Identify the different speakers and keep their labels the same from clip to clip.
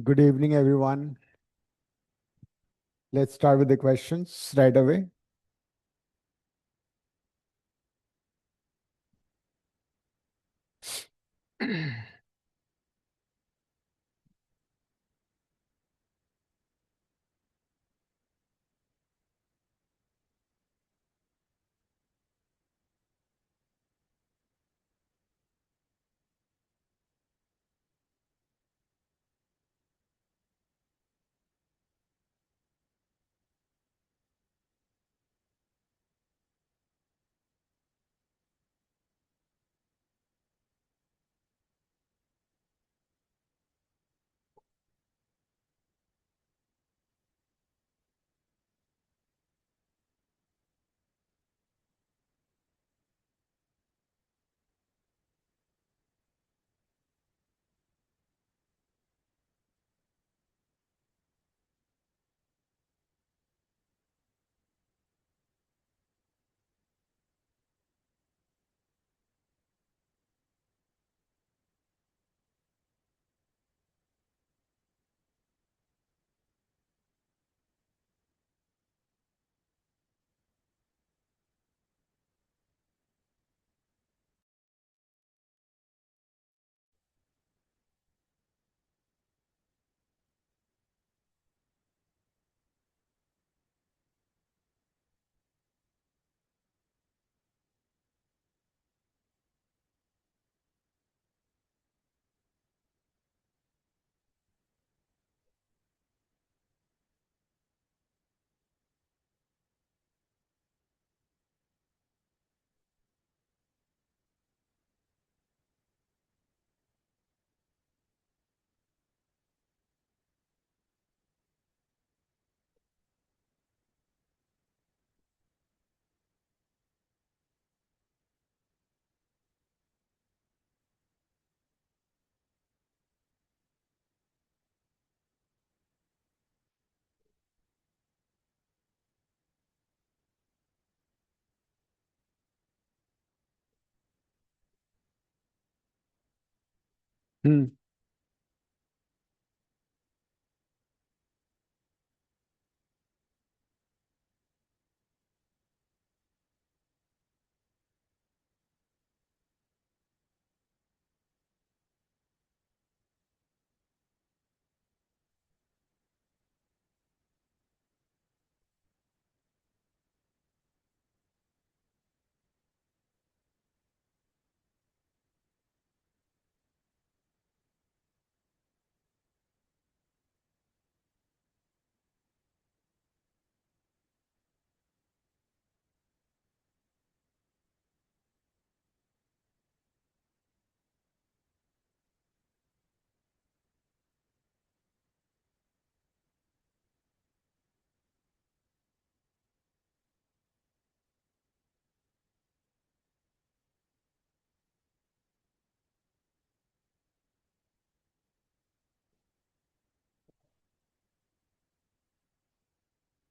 Speaker 1: Good evening, everyone. Let's start with the questions right away. Hmm.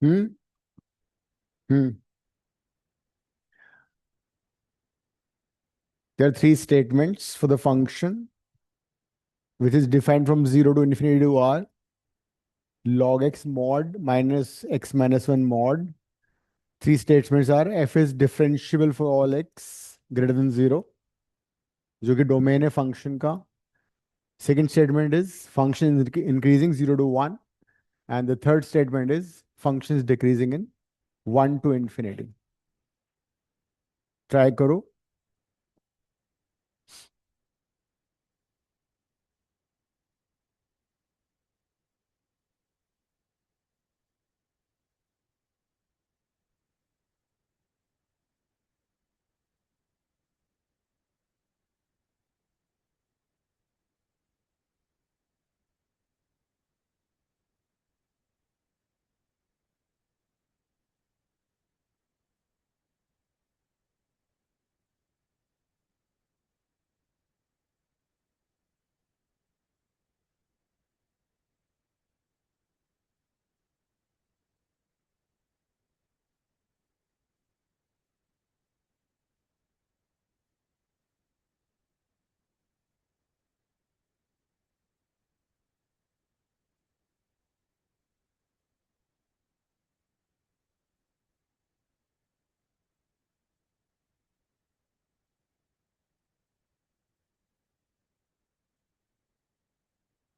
Speaker 1: Hmm. Hmm. There are three statements for the function, which is defined from 0 to infinity to r, log x mod minus x minus 1 mod. Three statements are f is differentiable for all x greater than 0, जो कि domain है function का. Second statement is function is increasing 0 to 1. And the third statement is function is decreasing in 1 to infinity. Try करो.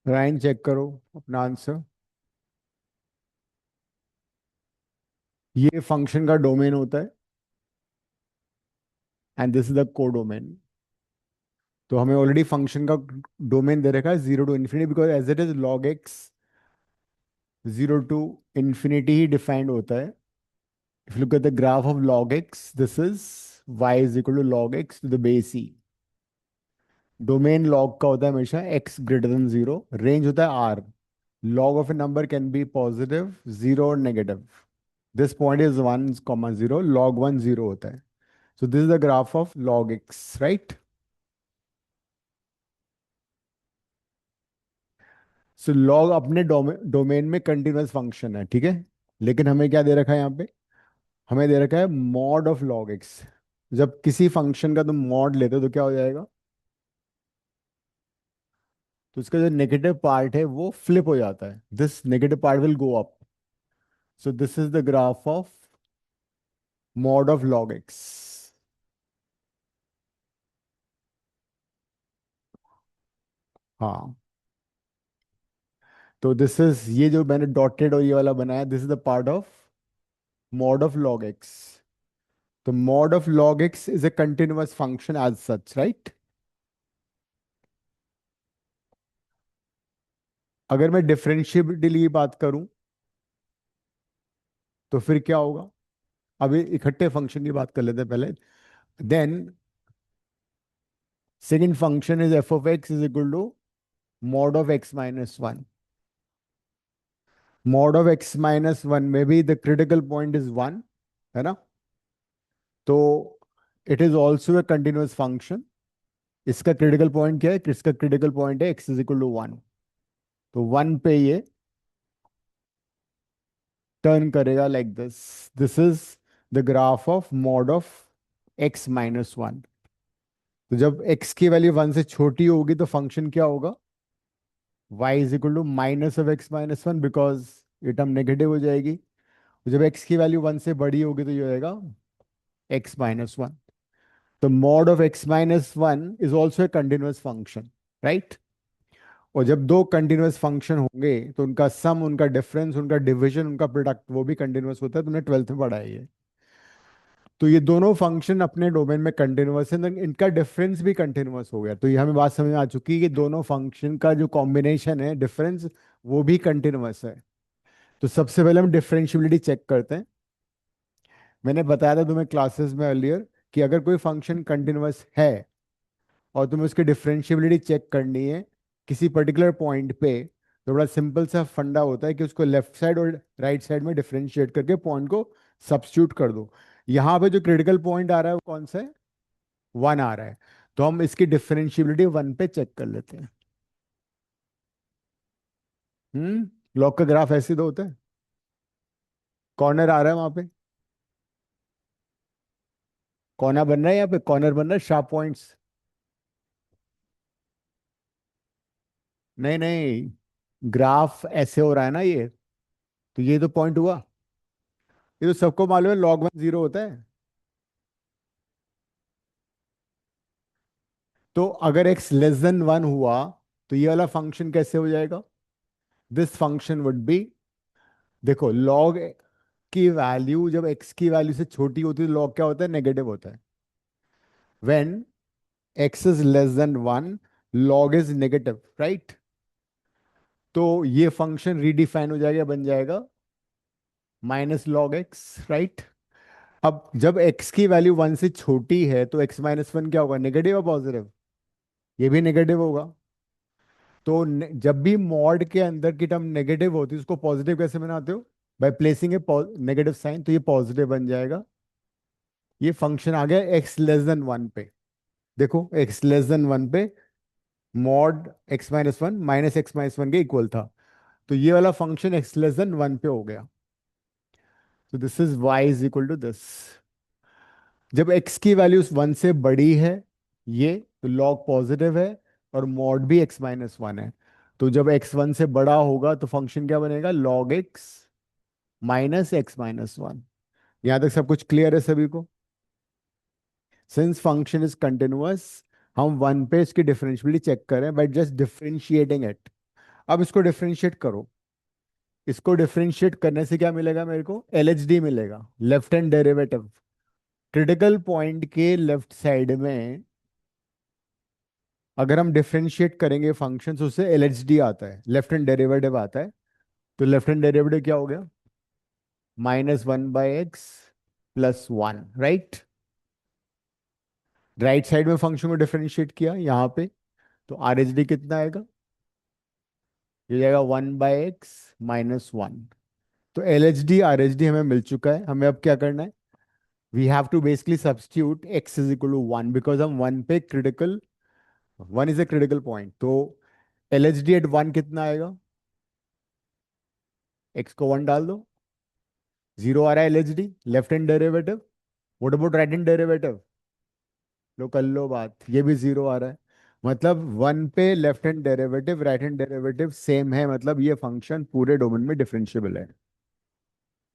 Speaker 1: राइन check करो अपना answer. ये function का domain होता है and this is the codomain. तो हमें ऑलरेडी फंक्शन का डोमेन दे रखा है 0 to infinity, because as it is log x 0 to infinity ही डिफाइंड होता है। If you look at the graph of log x, this is y is equal to log x to the base e। Domain log का होता है हमेशा x greater than 0, range होता है r। log of a number can be positive, 0 और negative। this point is 1 comma 0, log 1 0 होता है। so this is the graph of log x, right? so log अपने डोमेन में कंटिन्यूअस फंक्शन है, ठीक है। लेकिन हमें क्या दे रखा है यहाँ पे? हमें दे रखा है मॉड ऑफ log x। जब किसी फंक्शन का तुम मॉड लेते हो तो क्या हो जाएगा? तो इसका जो नेगेटिव पार्ट है वो फ्लिप हो जाता है, this negative part will go up. So this is the graph of mod of log x। हाँ, तो दिस इज, ये जो मैंने डॉटेड और ये वाला बनाया, this is the part of mod of log x। तो mod of log x is a continuous function as such, right? अगर मैं डिफरेंशिएबिलिटी की बात करूं तो फिर क्या होगा? अभी इकट्ठे फंक्शन की बात कर लेते हैं पहले। Then second function is f of x is equal to mod of x minus one. Mod of x minus one में भी the critical point is one, है ना? तो it is also a continuous function. इसका critical point क्या है? इसका critical point है x is equal to one. तो वन पे ये टर्न करेगा like this. This is the graph of mod of x minus one. तो जब x की वैल्यू वन से छोटी होगी तो फंक्शन क्या होगा? y is equal to minus of x minus one, because ये टर्म नेगेटिव हो जाएगी। तो जब x की वैल्यू वन से बड़ी होगी तो ये हो जाएगा x माइनस वन। तो mod of x minus one is also a continuous function, right? और जब दो कंटिन्यूअस फंक्शन होंगे तो उनका सम, उनका डिफरेंस, उनका डिवीजन, उनका प्रोडक्ट वो भी कंटिन्यूअस होता है। तुमने ट्वेल्थ में पढ़ा है ये। तो ये दोनों फंक्शन अपने डोमेन में कंटिन्यूअस है, then इनका डिफरेंस भी कंटिन्यूअस हो गया। तो ये हमें बात समझ में आ चुकी है कि दोनों फंक्शन का जो कॉम्बिनेशन है, डिफरेंस, वो भी कंटिन्यूअस है। तो सबसे पहले हम डिफरेंशियबिलिटी चेक करते हैं। मैंने बताया था तुम्हें क्लासेस में अर्लियर कि अगर कोई फंक्शन कंटिन्यूअस है और तुम्हें उसकी डिफरेंशियबिलिटी चेक करनी है किसी पर्टिकुलर पॉइंट पे, तो बड़ा सिंपल सा फंडा होता है कि उसको लेफ्ट साइड और राइट साइड में डिफरेंशिएट करके पॉइंट को सब्स्टिट्यूट कर दो। यहाँ पे जो क्रिटिकल पॉइंट आ रहा है वो कौन सा है? वन आ रहा है। तो हम इसकी डिफरेंशियबिलिटी वन पे चेक कर लेते हैं। लॉग का ग्राफ ऐसे तो होता है। कॉर्नर आ रहा है वहां पे, कॉर्नर बन रहा है, यहाँ पे कॉर्नर बन रहा है, शार्प पॉइंट्स। नहीं नहीं, ग्राफ ऐसे हो रहा है ना ये, तो ये तो पॉइंट हुआ। ये तो सबको मालूम है, log 1 0 होता है। तो अगर x लेस देन वन हुआ तो ये वाला फंक्शन कैसे हो जाएगा? दिस फंक्शन वुड बी, देखो log की वैल्यू जब x की वैल्यू से छोटी होती है तो log क्या होता है? नेगेटिव होता है। When x is less than one, log is negative, right? तो ये फंक्शन रीडिफाइन हो जाएगा, बन जाएगा माइनस लॉग एक्स, राइट? अब जब x की वैल्यू वन से छोटी है तो x माइनस वन क्या होगा? नेगेटिव या पॉजिटिव? ये भी नेगेटिव होगा। तो जब भी मॉड के अंदर की टर्म नेगेटिव होती है उसको पॉजिटिव कैसे बनाते हो? By placing a negative sign, तो ये पॉजिटिव बन जाएगा। ये फंक्शन आ गया एक्स लेस देन वन पे। देखो एक्स लेस देन वन पे mod x minus one minus x minus one के इक्वल था। तो ये वाला function x less than one पे हो गया। तो this is y is equal to this. जब x की वैल्यू वन से बड़ी है, ये तो लॉग पॉजिटिव है और मॉड भी x माइनस वन है। तो जब x वन से बड़ा होगा तो फंक्शन क्या बनेगा? Log x minus x minus one. यहां तक सब कुछ क्लियर है सभी को? सिंस फंक्शन इज कंटिन्यूअस, हम वन पे इसकी डिफरेंशियबिलिटी चेक करें बाय जस्ट डिफरेंशिएटिंग इट। अब इसको डिफरेंशिएट करो। इसको डिफरेंशिएट करने से क्या मिलेगा मेरे को? LHD मिलेगा, left hand derivative. Critical point के लेफ्ट साइड में अगर हम डिफरेंशिएट करेंगे फंक्शन, उससे LHD आता है, लेफ्ट हैंड डेरिवेटिव आता है। तो लेफ्ट हैंड डेरिवेटिव क्या हो गया? -1/x + 1, right. राइट साइड में फंक्शन को डिफरेंशिएट किया यहाँ पे, तो RHD कितना आएगा? ये जाएगा 1/x - 1। तो LHD RHD हमें मिल चुका है। हमें अब क्या करना है? We have to basically substitute x = 1, because हम 1 पे critical, 1 is a critical point. तो LHD at 1 कितना आएगा? x को 1 डाल दो, 0 आ रहा है LHD, left hand derivative. What about right hand derivative? लो कर लो बात, ये भी 0 आ रहा है। मतलब 1 पे left hand derivative, right hand derivative same है, मतलब ये फंक्शन पूरे डोमेन में डिफरेंशिएबल है।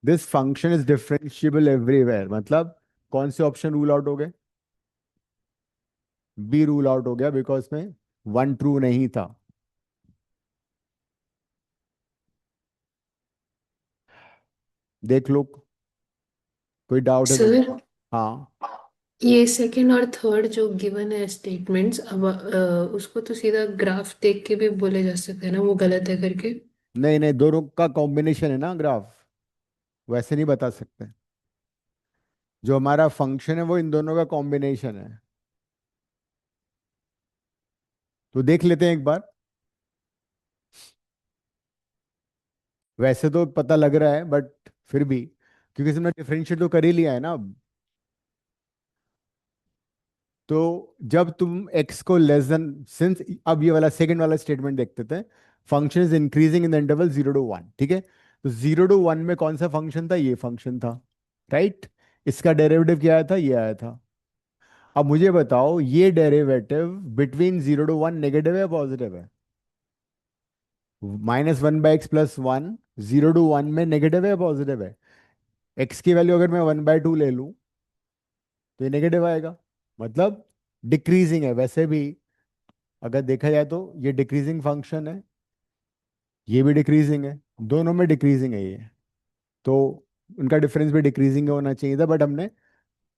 Speaker 1: This function is differentiable everywhere, मतलब कौन से ऑप्शन रूल आउट हो गए? बी रूल आउट हो गया, बिकॉज में 1 ट्रू नहीं था। देख लो, कोई डाउट है
Speaker 2: सर,
Speaker 1: तुमको? हाँ।
Speaker 2: ये सेकंड और थर्ड जो गिवन है स्टेटमेंट्स, अब उसको तो सीधा ग्राफ देख के भी बोले जा सकते हैं ना वो गलत है करके।
Speaker 1: नहीं नहीं, दोनों का कॉम्बिनेशन है ना ग्राफ, वैसे नहीं बता सकते। जो हमारा फंक्शन है वो इन दोनों का कॉम्बिनेशन है। तो देख लेते हैं एक बार। वैसे तो पता लग रहा है, बट फिर भी, क्योंकि हमने डिफरेंशिएट तो कर ही लिया है ना अब। तो जब तुम x को लेस देन, सिंस अब ये वाला सेकंड वाला स्टेटमेंट देखते थे, function is increasing in the interval 0 to 1, ठीक है। तो 0 to 1 में कौन सा फंक्शन था? ये फंक्शन था, राइट। इसका डेरिवेटिव क्या आया था? ये आया था। अब मुझे बताओ, ये डेरिवेटिव बिटवीन 0 to 1 नेगेटिव है, पॉजिटिव है? -1/x + 1 0 to 1 में नेगेटिव है, पॉजिटिव है? x की वैल्यू अगर मैं 1/2 ले लूं, तो ये नेगेटिव आएगा, मतलब डिक्रीजिंग है। वैसे भी अगर देखा जाए तो ये डिक्रीजिंग फंक्शन है, ये भी डिक्रीजिंग है, दोनों में डिक्रीजिंग है ये। तो उनका डिफरेंस भी डिक्रीजिंग होना चाहिए था, बट हमने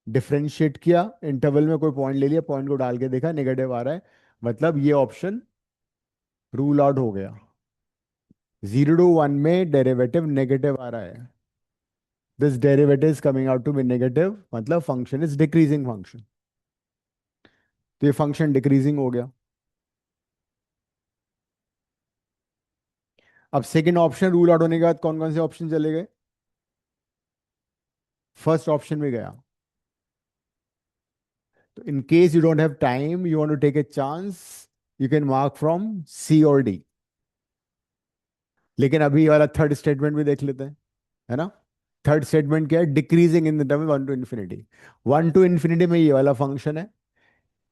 Speaker 1: डिफरेंशिएट किया, इंटरवल में कोई पॉइंट ले लिया, पॉइंट को डाल के देखा नेगेटिव आ रहा है, मतलब ये ऑप्शन रूल आउट हो गया। 0 to 1 में डेरिवेटिव नेगेटिव आ रहा है, this derivative is coming out to be negative, मतलब फंक्शन इज डिक्रीजिंग फंक्शन। तो ये फंक्शन डिक्रीजिंग हो गया। अब सेकंड ऑप्शन रूल आउट होने के बाद कौन कौन से ऑप्शन चले गए? फर्स्ट ऑप्शन में गया। तो in case you don't have time, you want to take a chance, you can mark from C और D। लेकिन अभी ये वाला थर्ड स्टेटमेंट भी देख लेते हैं, है ना। थर्ड स्टेटमेंट क्या है? Decreasing in the term 1 to ∞। 1 to ∞ में ये वाला फंक्शन है,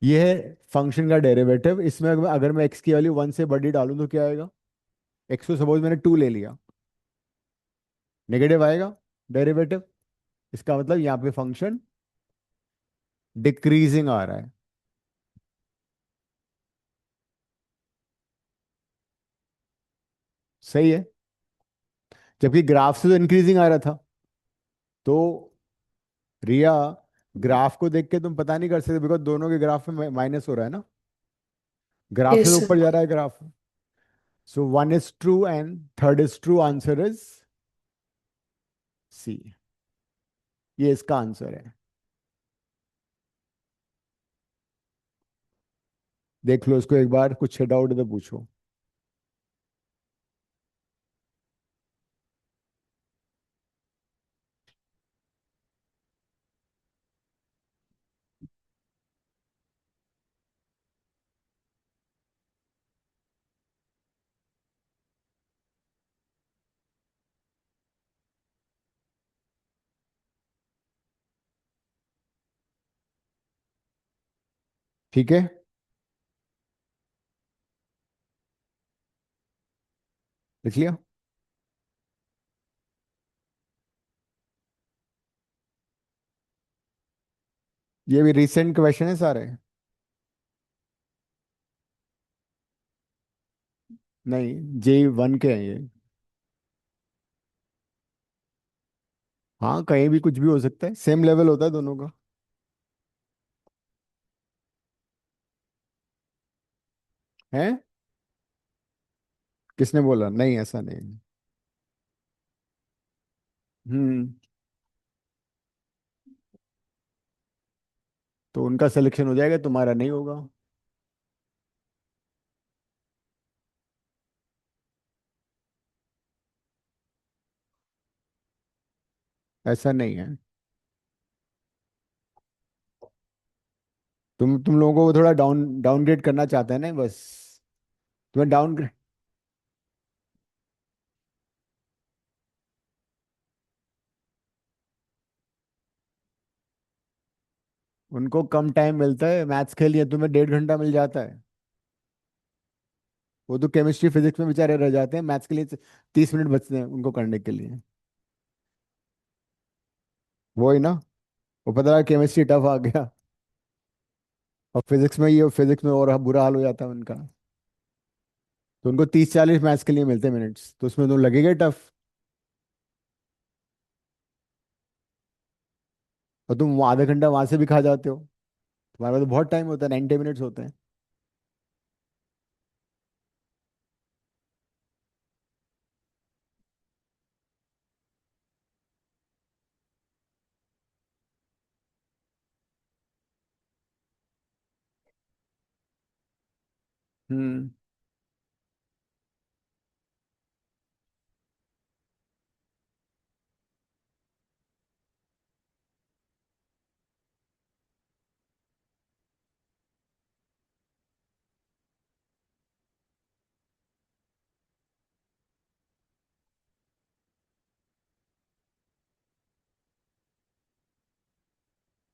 Speaker 1: ये है फंक्शन का डेरिवेटिव। इसमें अगर मैं x की वैल्यू 1 से बड़ी डालूं तो क्या आएगा? x को सपोज मैंने 2 ले लिया, नेगेटिव आएगा डेरिवेटिव। इसका मतलब यहाँ पे फंक्शन डिक्रीजिंग आ रहा है, सही है। जबकि ग्राफ से तो इंक्रीजिंग आ रहा था। तो रिया, ग्राफ को देख के तुम पता नहीं कर सकते, बिकॉज दोनों के ग्राफ में माइनस हो रहा है ना, ग्राफ से
Speaker 2: यस
Speaker 1: तो
Speaker 2: सर।
Speaker 1: ऊपर जा रहा है graph. So 1 is true and third is true, answer is C। ये इसका आंसर है। देख लो इसको एक बार, कुछ डाउट है तो पूछो। ठीक है, लिख लिया। ये भी रिसेंट क्वेश्चन है सारे। नहीं, J1 के हैं ये। हाँ, कहीं भी कुछ भी हो सकता है, सेम लेवल होता है दोनों का। है? किसने बोला? नहीं, ऐसा नहीं। हम्म। तो उनका सिलेक्शन हो जाएगा, तुम्हारा नहीं होगा। ऐसा नहीं है। तुम लोगों को वो थोड़ा डाउनग्रेड करना चाहते हैं ना बस। तुम्हें डाउनग्रेड। उनको कम टाइम मिलता है मैथ्स के लिए, तुम्हें 1.5 घंटा मिल जाता है। वो तो केमिस्ट्री फिजिक्स में बेचारे रह जाते हैं, मैथ्स के लिए 30 मिनट बचते हैं उनको करने के लिए। वो ही ना। वो पता लगा केमिस्ट्री टफ आ गया। और फिजिक्स में, ये फिजिक्स में और बुरा हाल हो जाता है उनका। तो उनको 30-40 मैथ्स के लिए मिलते हैं मिनट्स, तो उसमें तो लगेगा टफ। और तुम वो आधा घंटा वहां से भी खा जाते हो। तुम्हारे पास तो बहुत टाइम होता है, 90 मिनट्स होते हैं। Hmm.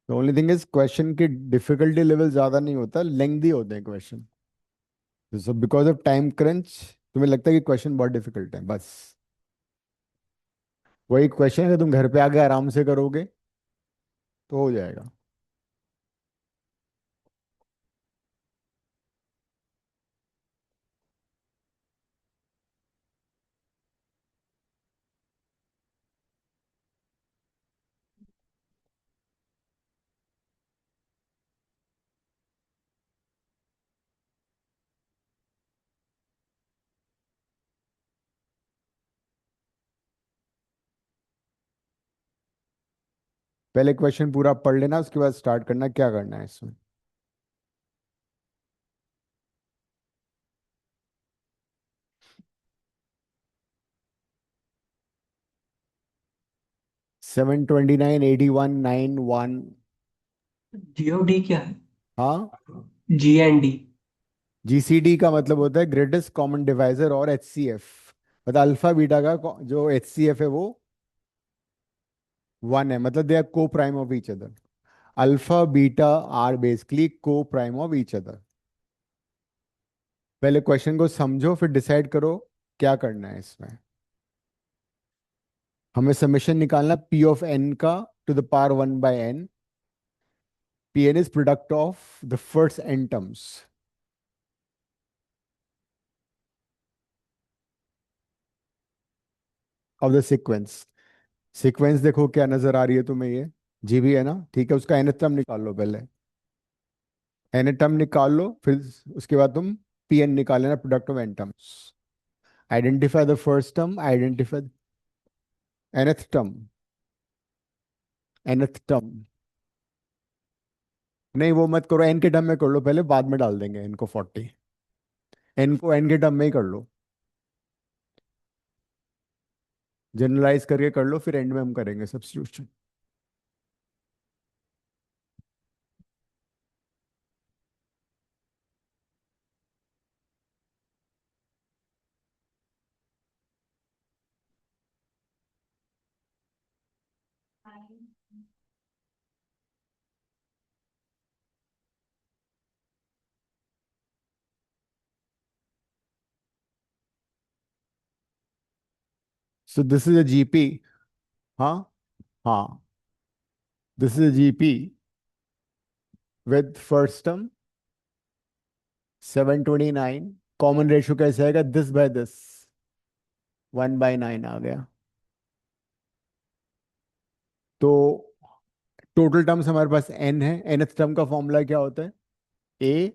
Speaker 1: The only thing is question की डिफिकल्टी लेवल ज्यादा नहीं होता, लेंथी होते हैं question. So because of time crunch तुम्हें लगता है कि क्वेश्चन बहुत डिफिकल्ट है बस। वही क्वेश्चन है, तुम घर पे आके आराम से करोगे तो हो जाएगा। पहले क्वेश्चन पूरा पढ़ लेना, उसके बाद स्टार्ट करना क्या करना है इसमें। 729 81 91।
Speaker 3: जीओडी क्या है?
Speaker 1: हाँ।
Speaker 3: जीएनडी।
Speaker 1: GCD का मतलब होता है ग्रेटेस्ट कॉमन डिवाइजर, और HCF मतलब अल्फा बीटा का जो HCF है वो 1 है, मतलब they are coprime of each other. Alpha beta are basically coprime of each other. पहले क्वेश्चन को समझो, फिर डिसाइड करो क्या करना है इसमें। हमें समेशन निकालना P ऑफ n का to the power 1/n। Pn is product of the first n terms of the sequence। Sequence देखो क्या नजर आ रही है तुम्हें, ये जीबी है ना, ठीक है, उसका nth टर्म निकाल लो पहले। nth टर्म निकाल लो, फिर उसके बाद तुम Pn निकाल लेना, product of n terms. Identify the first term, identify nth term. nth term. नहीं, वो मत करो, n के टर्म में कर लो पहले, बाद में डाल देंगे n को 40। n को n के टर्म में ही कर लो, जनरलाइज करके कर लो, फिर एंड में हम करेंगे substitution. So this is a GP. हाँ। हाँ, this is a GP with first term 729 common ratio कैसे आएगा, दिस बाय दिस, 1/9 आ गया। तो टोटल टर्म्स हमारे पास n है। nth टर्म का फॉर्मूला क्या होता है, a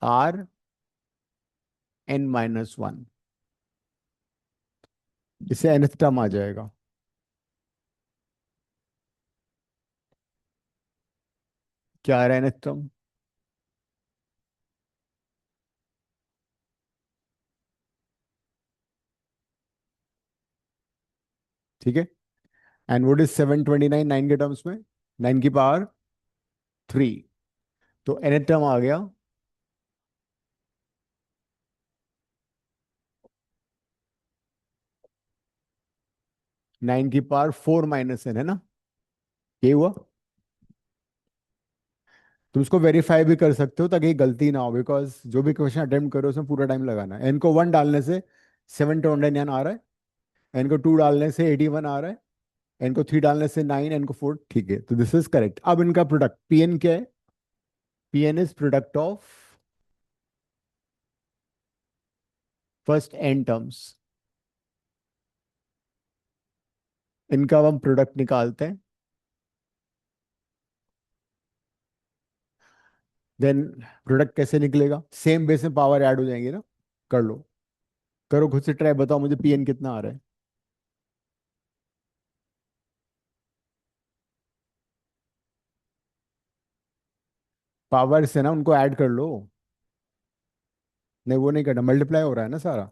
Speaker 1: r n-1, इससे nth टर्म आ जाएगा। क्या आ रहा है nth टर्म, ठीक है। एंड व्हाट इज 729 9 के टर्म्स में, 9 की पावर 3। तो nth टर्म आ गया 9 की पावर 4 - n, है ना, ये हुआ। तुम उसको वेरीफाई भी कर सकते हो ताकि ये गलती ना हो, बिकॉज जो भी क्वेश्चन अटेम्प्ट करो उसमें पूरा टाइम लगाना है। एन को 1 डालने से 729 आ रहा है, एन को 2 डालने से 81 आ रहा है, एन को 3 डालने से 9, एन को 4, ठीक है। तो दिस इज करेक्ट। अब इनका प्रोडक्ट पी एन क्या है, P N is product of first N terms. इनका अब हम प्रोडक्ट निकालते हैं। देन प्रोडक्ट कैसे निकलेगा, सेम बेस में पावर ऐड हो जाएंगे ना, कर लो, करो खुद से ट्राई, बताओ मुझे पीएन कितना आ रहा है। पावर से ना उनको ऐड कर लो। नहीं वो नहीं करना, मल्टीप्लाई हो रहा है ना सारा,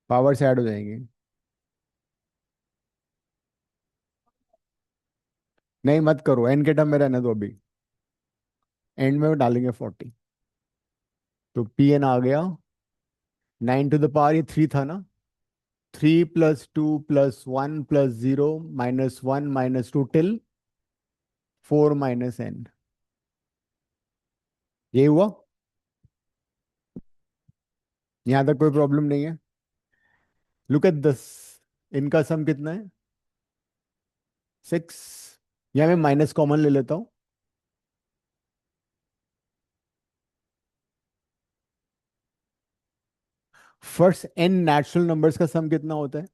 Speaker 1: पावर से ऐड हो जाएंगे। नहीं मत करो, एन के टर्म में रहने दो अभी, एंड में डालेंगे 40। तो पी एन आ गया 9 टू द पावर, ये 3 था ना, 3 + 2 + 1 + 0 - 1 - 2 टिल 4 - n, ये हुआ। यहां तक कोई प्रॉब्लम नहीं है। लुक एट दिस, इनका सम कितना है, 6। यहाँ मैं माइनस कॉमन ले लेता हूँ। फर्स्ट एन नेचुरल नंबर्स का सम कितना होता है,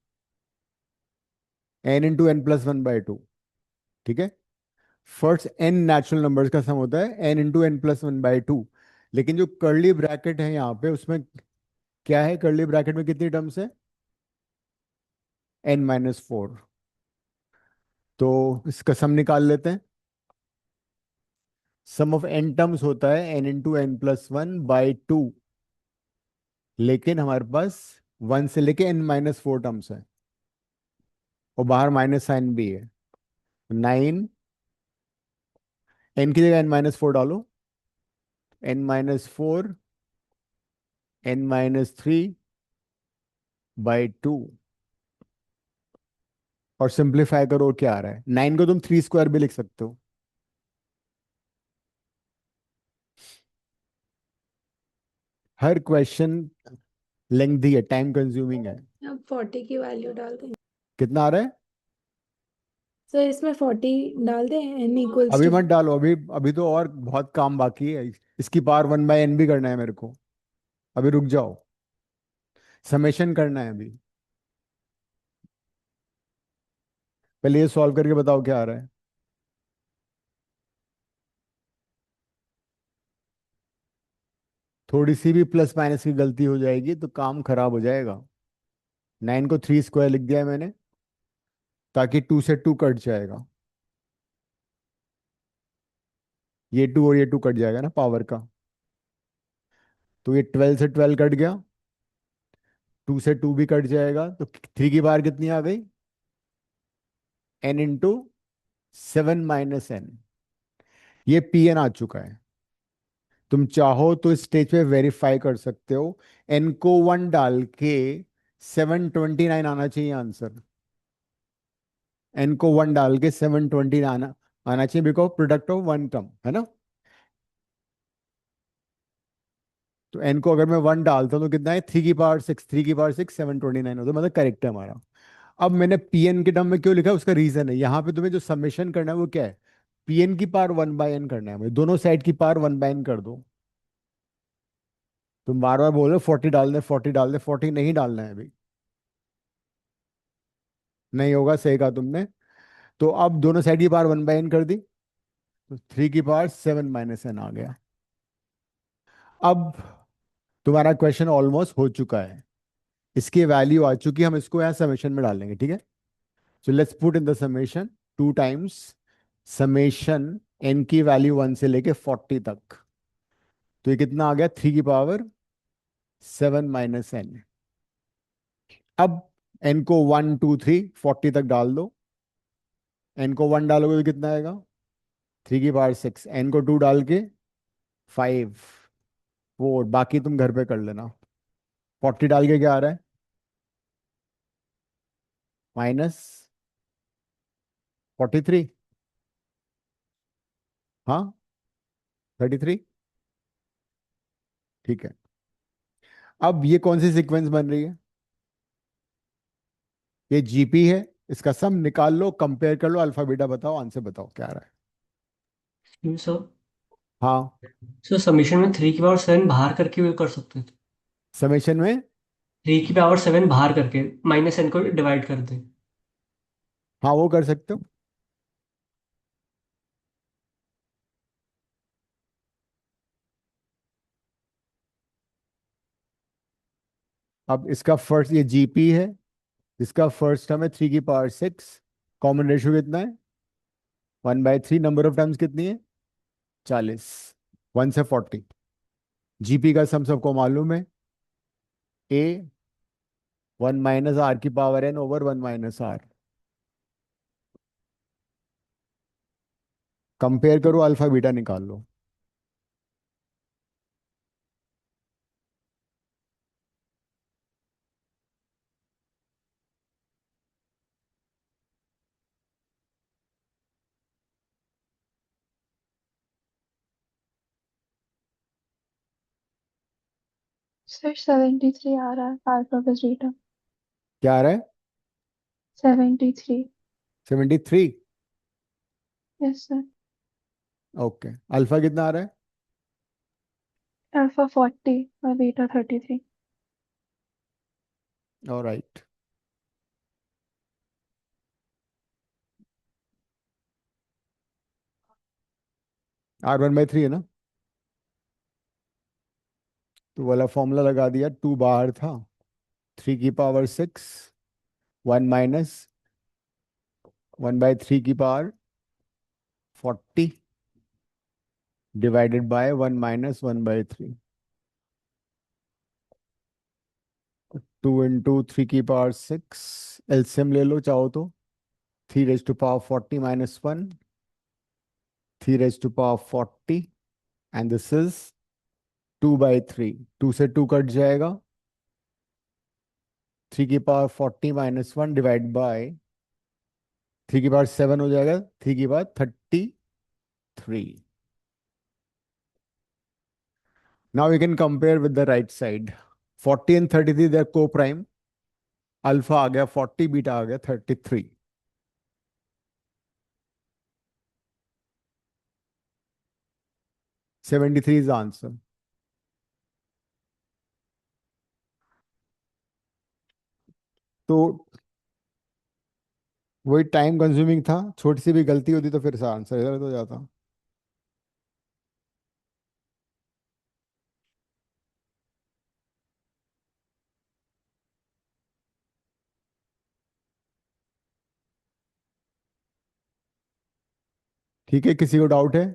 Speaker 1: n × n+1/2, ठीक है। फर्स्ट एन नेचुरल नंबर्स का सम होता है n × n+1/2। लेकिन जो कर्ली ब्रैकेट है यहाँ पे, उसमें क्या है, कर्ली ब्रैकेट में कितनी टर्म्स है, n-4। तो इसका सम निकाल लेते हैं। सम ऑफ एन टर्म्स होता है n × n+1/2, लेकिन हमारे पास 1 से लेके n-4 टर्म्स है, और बाहर माइनस साइन भी है। 9, एन की जगह n-4 डालो, n-4 n-3/2, और सिंप्लीफाई करो क्या आ रहा है, 9 को तुम 3² भी लिख सकते हो। हर क्वेश्चन लेंथी है, टाइम कंज्यूमिंग है।
Speaker 4: अब 40 की वैल्यू डाल दें।
Speaker 1: कितना आ रहा है,
Speaker 4: सर इसमें 40 डाल दें, n इक्वल्स
Speaker 1: अभी
Speaker 4: टू।
Speaker 1: मत डालो, अभी अभी तो और बहुत काम बाकी है। इसकी पावर 1/n भी करना है मेरे को, अभी रुक जाओ, समेशन करना है अभी। पहले ये सॉल्व करके बताओ क्या आ रहा है। थोड़ी सी भी प्लस माइनस की गलती हो जाएगी तो काम खराब हो जाएगा। 9 को 3² लिख दिया है मैंने, ताकि 2 से 2 कट जाएगा, ये 2 और ये 2 कट जाएगा ना पावर का। तो ये 12 से 12 कट गया, 2 से 2 भी कट जाएगा, तो 3 की पावर कितनी आ गई, n × 7 - n। ये पी एन आ चुका है। तुम चाहो तो इस स्टेज पे वेरीफाई कर सकते हो, एन को 1 डाल के 729 आना चाहिए आंसर। एन को 1 डाल के 720 आना चाहिए, बिकॉज प्रोडक्ट ऑफ 1 टर्म है ना। तो एन को अगर मैं 1 डालता हूँ तो कितना है, 3 की पावर 6, 3 की पावर 6 729 होता है, मतलब करेक्ट है हमारा। अब मैंने पीएन के टर्म में क्यों लिखा है, उसका रीजन है, यहाँ पे तुम्हें जो समेशन करना है वो क्या है, पीएन की पावर 1/n करना है, मुझे दोनों साइड की पावर 1/n कर दो। तुम बार बार बोल रहे हो 40 डाल दे 40 डाल दे, 40 नहीं डालना है अभी। नहीं होगा, सही कहा तुमने। तो अब दोनों साइड की पावर 1/n कर दी, तो 3 की पावर 7 - n आ गया। अब तुम्हारा क्वेश्चन ऑलमोस्ट हो चुका है, इसकी वैल्यू आ चुकी है, हम इसको यहाँ समेशन में डालेंगे, ठीक है। So let's put in the summation 2 times summation n की वैल्यू 1 से लेके 40 तक। तो ये कितना आ गया, 3 की पावर 7 - n। अब n को 1 2 3 40 तक डाल दो। n को 1 डालोगे तो कितना आएगा, 3 की पावर 6। n को 2 डाल के 5 4, बाकी तुम घर पे कर लेना। 40 डाल के क्या आ रहा है, -43। हाँ, 33। ठीक है। अब ये कौन सी सीक्वेंस बन रही है, ये जीपी है। इसका सम निकाल लो, कंपेयर कर लो, अल्फा बीटा बताओ, आंसर बताओ क्या आ रहा है।
Speaker 3: सर,
Speaker 1: हाँ,
Speaker 3: सर समीशन में 3 की पावर 7 बाहर करके भी कर सकते थे।
Speaker 1: समेशन में।
Speaker 3: 3 की पावर 7 बाहर करके -n को डिवाइड कर दे।
Speaker 1: हाँ, वो कर सकते हो। अब इसका फर्स्ट, ये जीपी है, इसका फर्स्ट टर्म है 3 की पावर 6। कॉमन रेशियो कितना है, 1/3। नंबर ऑफ टर्म्स कितनी है, 40। 1 से 40। जीपी का सम सबको मालूम है, ए 1 - r⁻n/1 - r। कंपेयर करो, अल्फा बीटा निकाल लो।
Speaker 4: सर 73 आ रहा है अल्फा प्लस बीटा।
Speaker 1: क्या आ रहा है,
Speaker 4: 73।
Speaker 1: 73।
Speaker 4: Yes sir.
Speaker 1: ओके, अल्फा कितना आ रहा है,
Speaker 4: अल्फा 40 और बीटा 33।
Speaker 1: ऑलराइट। R1/3 है ना, तो वाला फॉर्मूला लगा दिया, 2 बाहर था, 3 की पावर 6, 1 माइनस 1/3 की पावर 40 डिवाइडेड बाय 1 - 1/3। 2 इंटू 3 की पावर 6, एलसीएम ले लो चाहो तो, 3 raised to power 40 - 1, 3 raised to power 40, and this is 2/3। 2 से 2 कट जाएगा, 3 की पावर 40 - 1 डिवाइड बाय 3 की पावर 7 हो जाएगा, 3 की power 33। Now we can compare with the right side. 40 and 33 they are co-prime. Alpha आ गया 40, बीटा आ गया 33। 73 is the answer. तो वही टाइम कंज्यूमिंग था, छोटी सी भी गलती होती तो फिर से आंसर गलत हो जाता। ठीक है, किसी को डाउट है।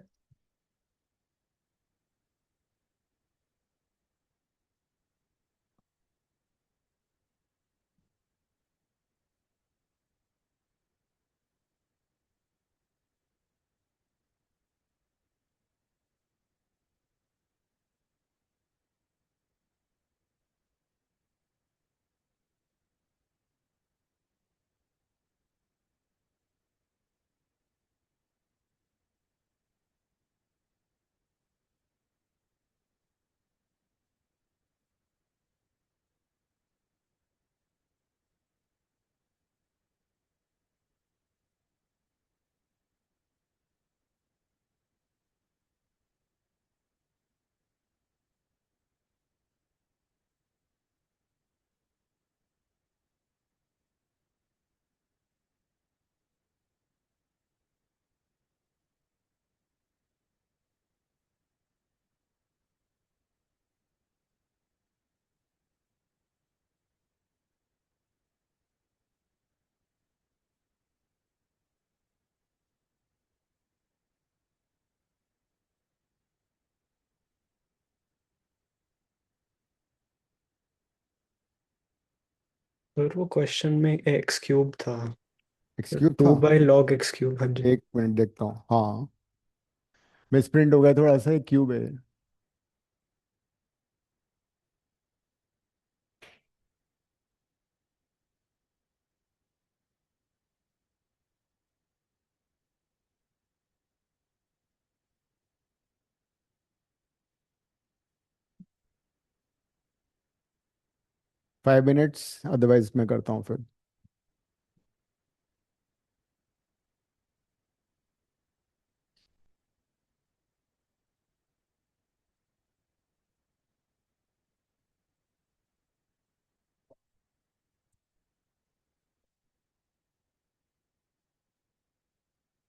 Speaker 5: और वो क्वेश्चन में एक्स क्यूब था,
Speaker 1: एक्स क्यूब
Speaker 5: टू
Speaker 1: था।
Speaker 5: By log x cube. हाँ जी।
Speaker 1: एक मिनट देखता हूँ। हाँ, मिसप्रिंट हो गया थोड़ा सा, क्यूब है। 5 मिनट्स, अदरवाइज मैं करता हूँ फिर।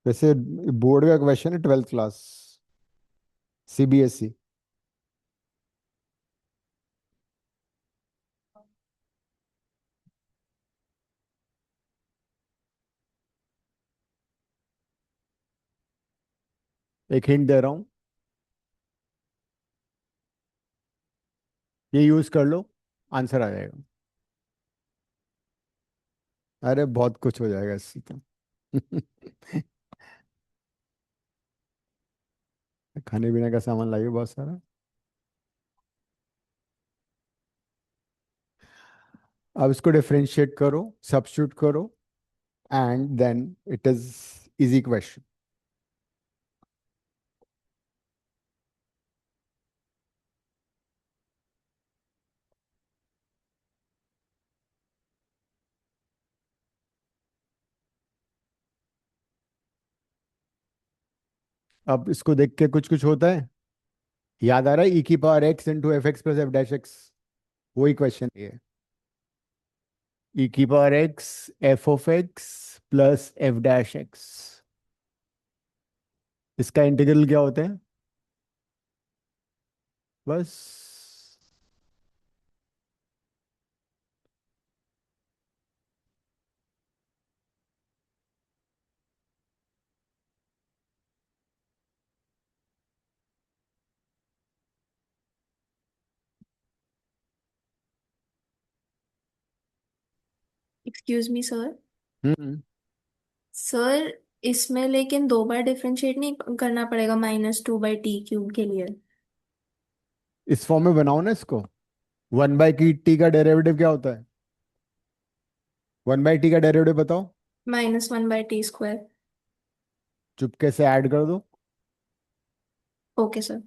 Speaker 1: वैसे बोर्ड का क्वेश्चन है, 12th क्लास, CBSE। एक हिंट दे रहा हूँ, ये यूज कर लो, आंसर आ जाएगा। अरे बहुत कुछ हो जाएगा इससे तो। खाने पीने का सामान लाइए बहुत सारा। अब इसको डिफरेंशिएट करो, सब्स्टिट्यूट करो, and then it is easy question. अब इसको देख के कुछ कुछ होता है, याद आ रहा है, e⁻x × f(x + f')। वही क्वेश्चन ये, e⁻x f(x + f')। इसका इंटीग्रल क्या होता है? बस।
Speaker 6: Excuse me sir.
Speaker 1: Hmm.
Speaker 6: Sir, इसमें लेकिन दो बार डिफरेंशिएट नहीं करना पड़ेगा -2/t³ के लिए।
Speaker 1: इस फॉर्म में बनाओ ना इसको। 1/t का डेरिवेटिव क्या होता है? 1/t का डेरिवेटिव बताओ।
Speaker 6: -1/t²।
Speaker 1: चुपके से ऐड कर दो।
Speaker 6: Okay sir.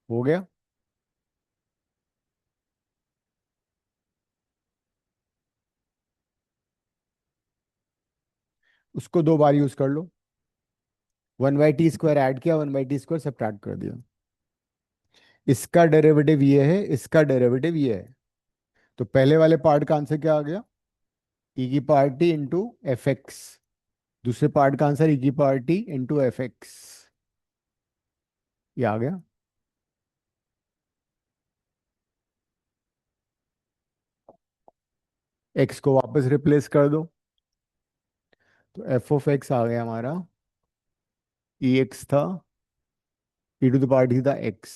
Speaker 1: हो गया। उसको 2 बार यूज कर लो। 1/t² ऐड किया, 1/t² सब्ट्रैक्ट कर दिया। इसका डेरिवेटिव ये है, इसका डेरिवेटिव ये है। तो पहले वाले पार्ट का आंसर क्या आ गया? e⁻t × f(x). दूसरे पार्ट का आंसर e⁻t × f(x). ये आ गया। x को वापस रिप्लेस कर दो, तो f(x) आ गया हमारा। ex था, e⁻t था x।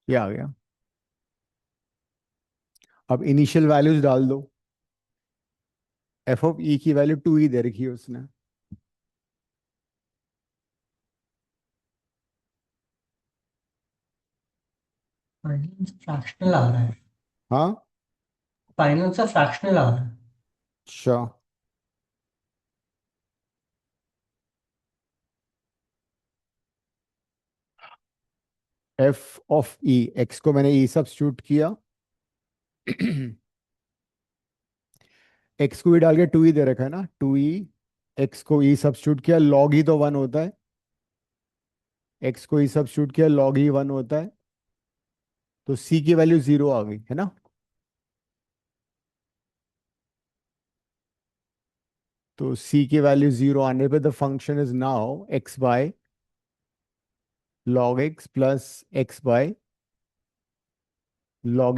Speaker 1: ये आ गया। अब इनिशियल वैल्यूज डाल दो। f(e) की वैल्यू 2 ही दे रखी है उसने।
Speaker 3: फाइनल फ्रैक्शनल आ रहा है।
Speaker 1: हाँ,
Speaker 3: फाइनल सा फ्रैक्शनल आ रहा है।
Speaker 1: अच्छा। f(e), x को मैंने e सब्स्टिट्यूट किया। x को ही डाल के 2 ही दे रखा है ना, 2e। x को e सब्स्टिट्यूट किया, log ही तो 1 होता है। x को e सब्स्टिट्यूट किया, log ही 1 होता है। तो c की वैल्यू 0 आ गई है ना। तो c की वैल्यू 0 आने पे the function is now x/log x plus x/log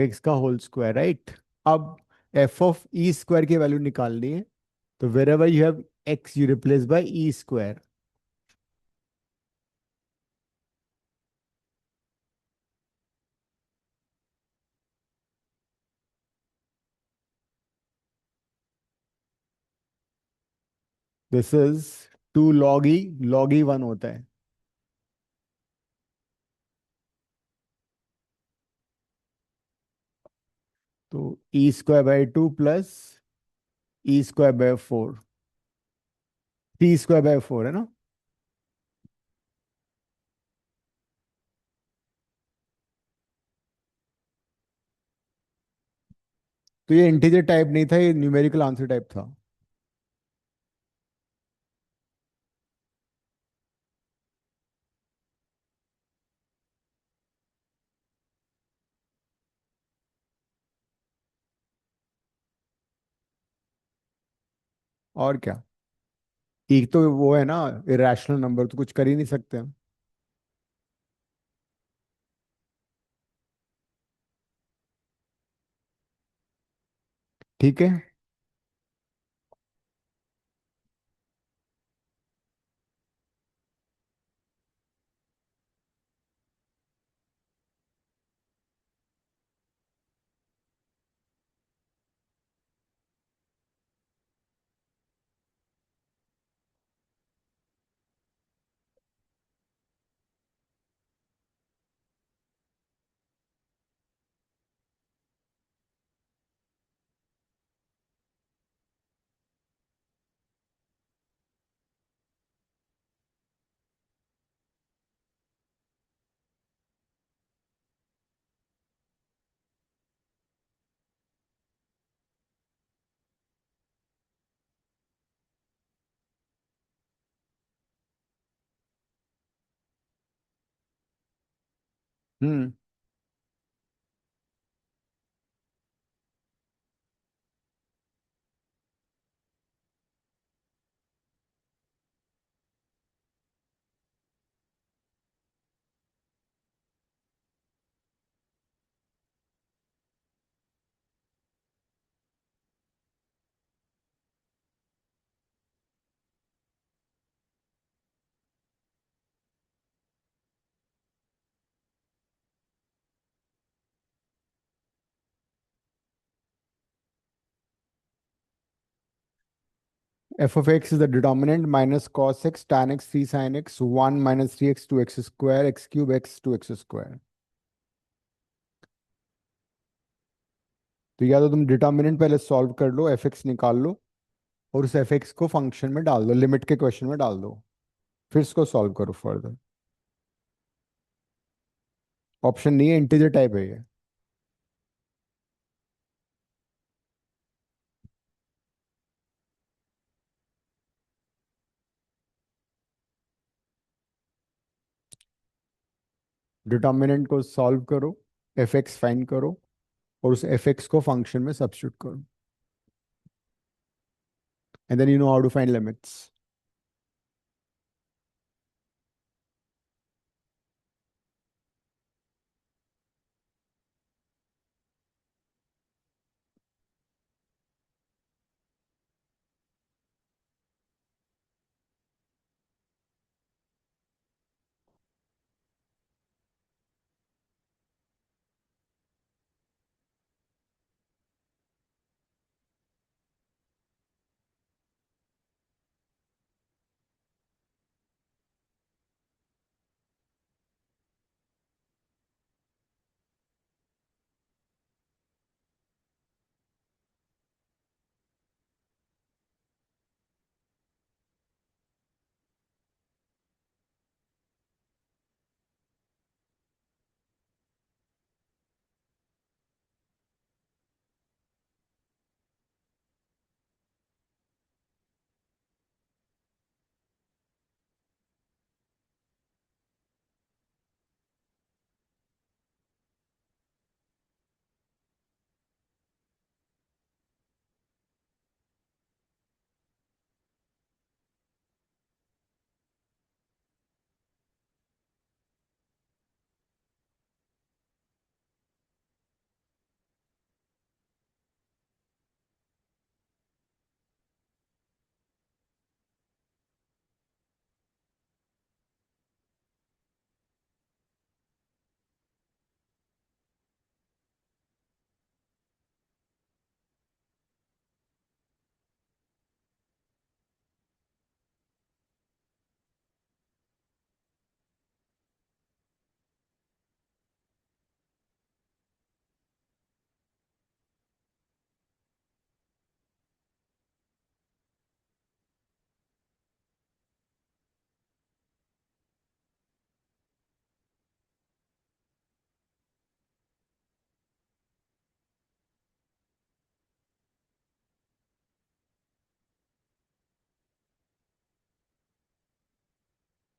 Speaker 1: x का होल स्क्वायर, राइट। अब f(e²) की वैल्यू निकालनी है, तो wherever you have x, you replace by e²। This is 2 log e 1 होता है। तो e² by 2 plus e² by 4, 3² by 4 है ना। तो ये इंटीजर टाइप नहीं था, ये न्यूमेरिकल आंसर टाइप था। और क्या, एक तो वो है ना, इरेशनल नंबर, तो कुछ कर ही नहीं सकते हम। ठीक है। हम्म। f(x) is the determinant minus cos x tan x 3 sin x 1 minus 3x 2x square x cube x 2x square। तो या तो तुम डिटर्मिनेंट पहले सॉल्व कर लो, f(x) निकाल लो, और उस f(x) को फंक्शन में डाल दो, लिमिट के क्वेश्चन में डाल दो, फिर इसको सॉल्व करो फर्दर। ऑप्शन नहीं है, इंटीजर टाइप है ये। डिटर्मिनेंट को सॉल्व करो, f(x) फाइंड करो, और उस f(x) को फंक्शन में सब्स्टिट्यूट करो, and then you know how to find limits.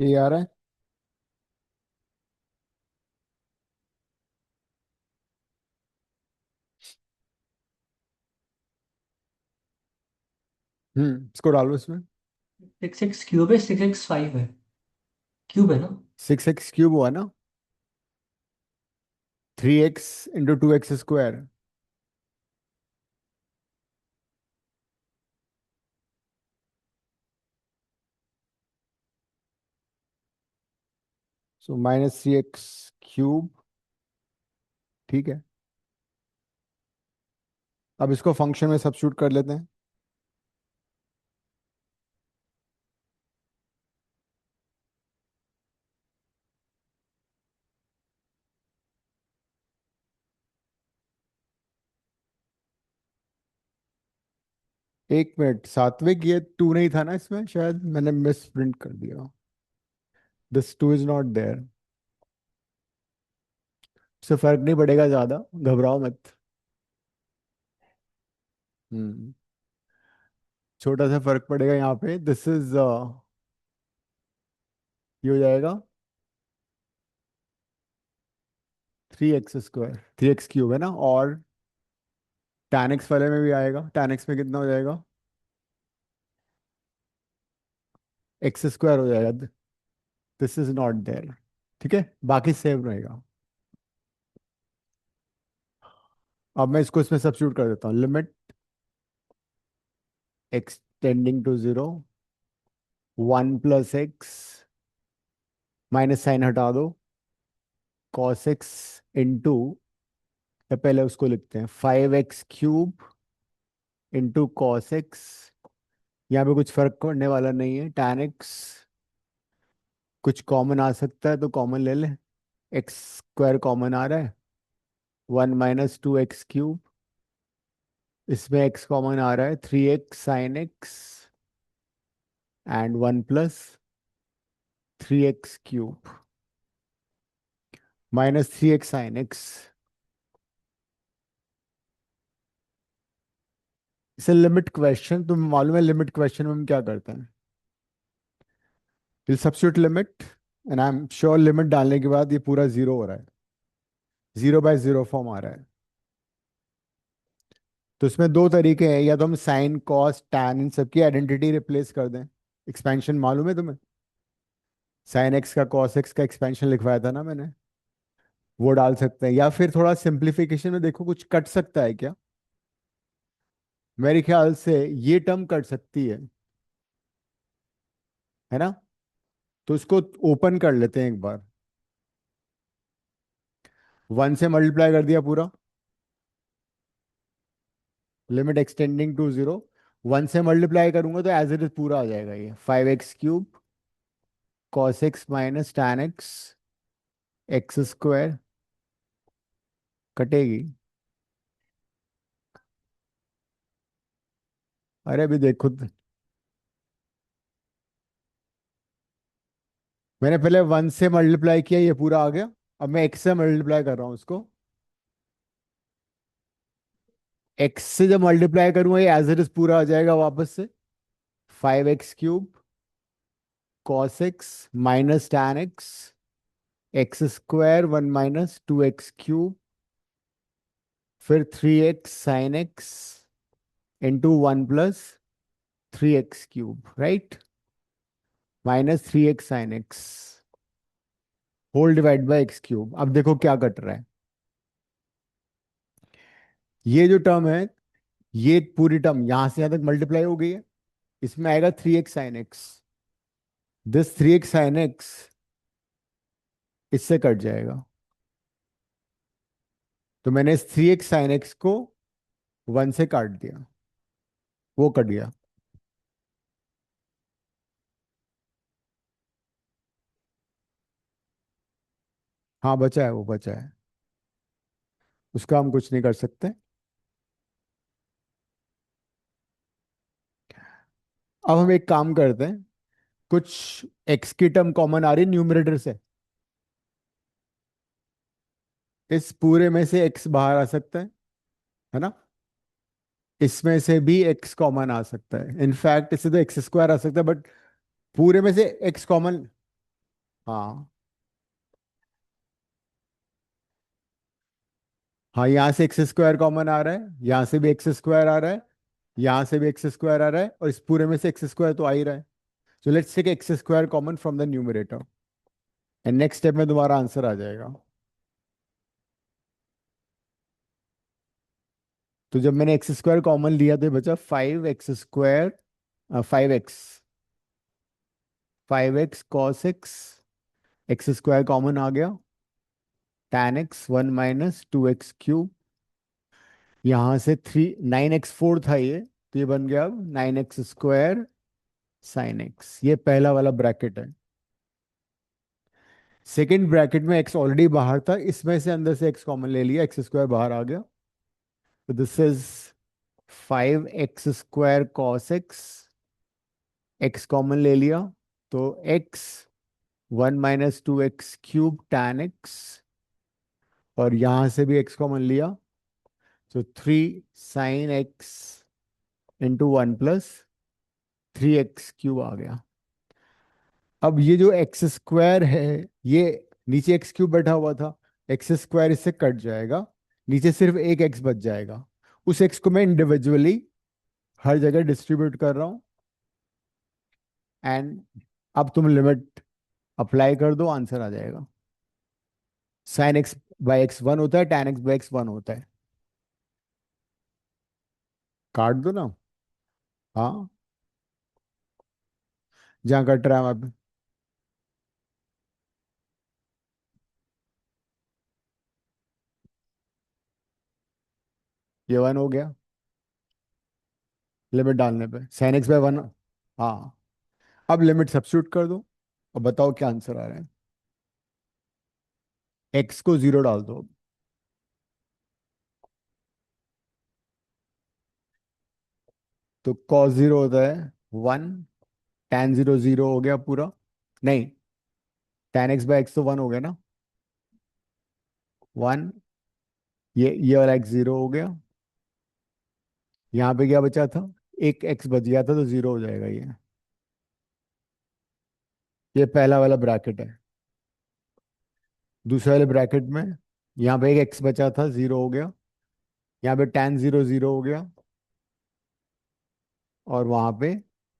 Speaker 1: ये आ रहा है? इसको डालो इसमें।
Speaker 3: 6x क्यूब है, 6x 5 है, क्यूब है ना?
Speaker 1: 6x क्यूब हुआ ना? 3x × 2x²। सो -3x³ ठीक है। अब इसको फंक्शन में सब्स्टिट्यूट कर लेते हैं। एक मिनट, सात्विक ये 2 नहीं था ना इसमें? शायद मैंने मिस प्रिंट कर दिया। This 2 is not there. इससे फर्क नहीं पड़ेगा ज्यादा, घबराओ मत। हम्म छोटा सा फर्क पड़ेगा यहाँ पे। दिस इज ये हो जाएगा 3x²। 3x³ है ना? और tan x वाले में भी आएगा। tan x में कितना हो जाएगा? x² हो जाएगा। This is not there. ठीक है, बाकी सेम रहेगा। अब मैं इसको इसमें सब्स्टिट्यूट कर देता हूँ। Limit x tending to 0, 1 + x, minus sine हटा दो, cos x इंटू, या पहले उसको लिखते हैं 5x³ इंटू cos x। यहाँ पे कुछ फर्क पड़ने वाला नहीं है। tan x कुछ कॉमन आ सकता है तो कॉमन ले ले। x² कॉमन आ रहा है, 1 - 2x³। इसमें x कॉमन आ रहा है, 3x sin x and 1 + 3x³ -3x sin x। इसे लिमिट क्वेश्चन, तुम्हें मालूम है लिमिट क्वेश्चन में हम क्या करते हैं? Will substitute limit, and I am sure limit डालने के बाद ये पूरा 0 हो रहा है। 0/0 फॉर्म आ रहा है। तो इसमें दो तरीके हैं, या तो हम साइन कॉस टैन इन सबकी आइडेंटिटी रिप्लेस कर दें। एक्सपेंशन मालूम है तुम्हें? साइन एक्स का कॉस एक्स का एक्सपेंशन लिखवाया था ना मैंने, वो डाल सकते हैं। या फिर थोड़ा सिंप्लीफिकेशन में देखो, कुछ कट सकता है क्या? मेरे ख्याल से ये टर्म कट सकती है ना? तो इसको ओपन कर लेते हैं एक बार। 1 से मल्टीप्लाई कर दिया पूरा, लिमिट एक्सटेंडिंग टू 0। 1 से मल्टीप्लाई करूंगा तो एज इट इज पूरा आ जाएगा ये 5x³ cos x - tan x x² कटेगी। अरे अभी देखो, मैंने पहले 1 से मल्टीप्लाई किया, ये पूरा आ गया। अब मैं x से मल्टीप्लाई कर रहा हूँ उसको। x से जब मल्टीप्लाई करूंगा ये एज इट इज पूरा आ जाएगा वापस से। 5x³ cos x - tan x x², 1 - 2x³, फिर 3x sin x into 1 + 3x³, right? -3x sin x whole divide by x³। अब देखो क्या कट रहा है। ये जो टर्म है, ये पूरी टर्म यहां से यहां तक मल्टीप्लाई हो गई है। इसमें आएगा 3x sin x। This 3x sin x इससे कट जाएगा। तो मैंने इस 3x sin x को 1 से काट दिया, वो कट गया। हाँ बचा है, वो बचा है, उसका हम कुछ नहीं कर सकते। अब हम एक काम करते हैं, कुछ x की टर्म कॉमन आ रही है न्यूमरेटर से। इस पूरे में से x बाहर आ सकता है ना? इसमें से भी x कॉमन आ सकता है। इनफैक्ट इससे तो x² आ सकता है, बट पूरे में से x कॉमन हाँ हाँ, यहाँ से एक्स स्क्वायर कॉमन आ रहा है, यहाँ से भी एक्स स्क्वायर आ रहा है, यहाँ से भी एक्स स्क्वायर आ रहा है, और इस पूरे में से एक्स स्क्वायर तो आ ही रहा है। So let's take x square common from the numerator, and next step में तुम्हारा आंसर आ जाएगा। तो जब मैंने एक्स स्क्वायर कॉमन लिया तो ये बचा 5x², 5x, 5x cos x, x square common आ गया, tan x 1 - 2x³ यहाँ से 9x4 था ये, तो ये बन गया अब 9x² sin x। ये पहला वाला ब्रैकेट है। सेकेंड ब्रैकेट में x ऑलरेडी बाहर था, इसमें से अंदर से x कॉमन ले लिया, एक्स स्क्वायर बाहर आ गया, तो this is 5x² cos x, x common ले लिया, तो x 1 - 2x³ tan x, और यहां से भी x कॉमन लिया, तो 3 sin x इंटू 1 + 3x³ आ गया। अब ये जो एक्स स्क्वायर है, ये नीचे x³ बैठा हुआ था, एक्स स्क्वायर इससे कट जाएगा, नीचे सिर्फ एक x बच जाएगा। उस x को मैं इंडिविजुअली हर जगह डिस्ट्रीब्यूट कर रहा हूं, एंड अब तुम लिमिट अप्लाई कर दो, आंसर आ जाएगा। sin x/x 1 होता है, tan x/x 1 होता है। काट दो ना। हाँ, जहाँ कट रहा है वहां पे। ये 1 हो गया लिमिट डालने पे, sin x/1। हाँ, अब लिमिट सब्स्टिट्यूट कर दो और बताओ क्या आंसर आ रहा है। x को 0 डाल दो, तो cos 0 होता है 1, tan 0 0 हो गया पूरा, नहीं, tan x/x तो 1 हो गया ना, 1, ये वाला x 0 हो गया, यहाँ पे क्या बचा था, एक x बच गया था, तो 0 हो जाएगा ये पहला वाला ब्रैकेट है। दूसरे वाले ब्रैकेट में यहाँ पे एक x बचा था, 0 हो गया, यहाँ पे tan 0 0 हो गया, और वहां पे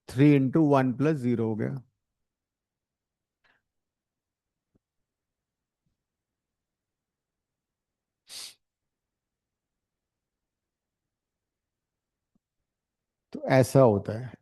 Speaker 1: 3 × 1 + 0 हो गया। तो ऐसा होता है।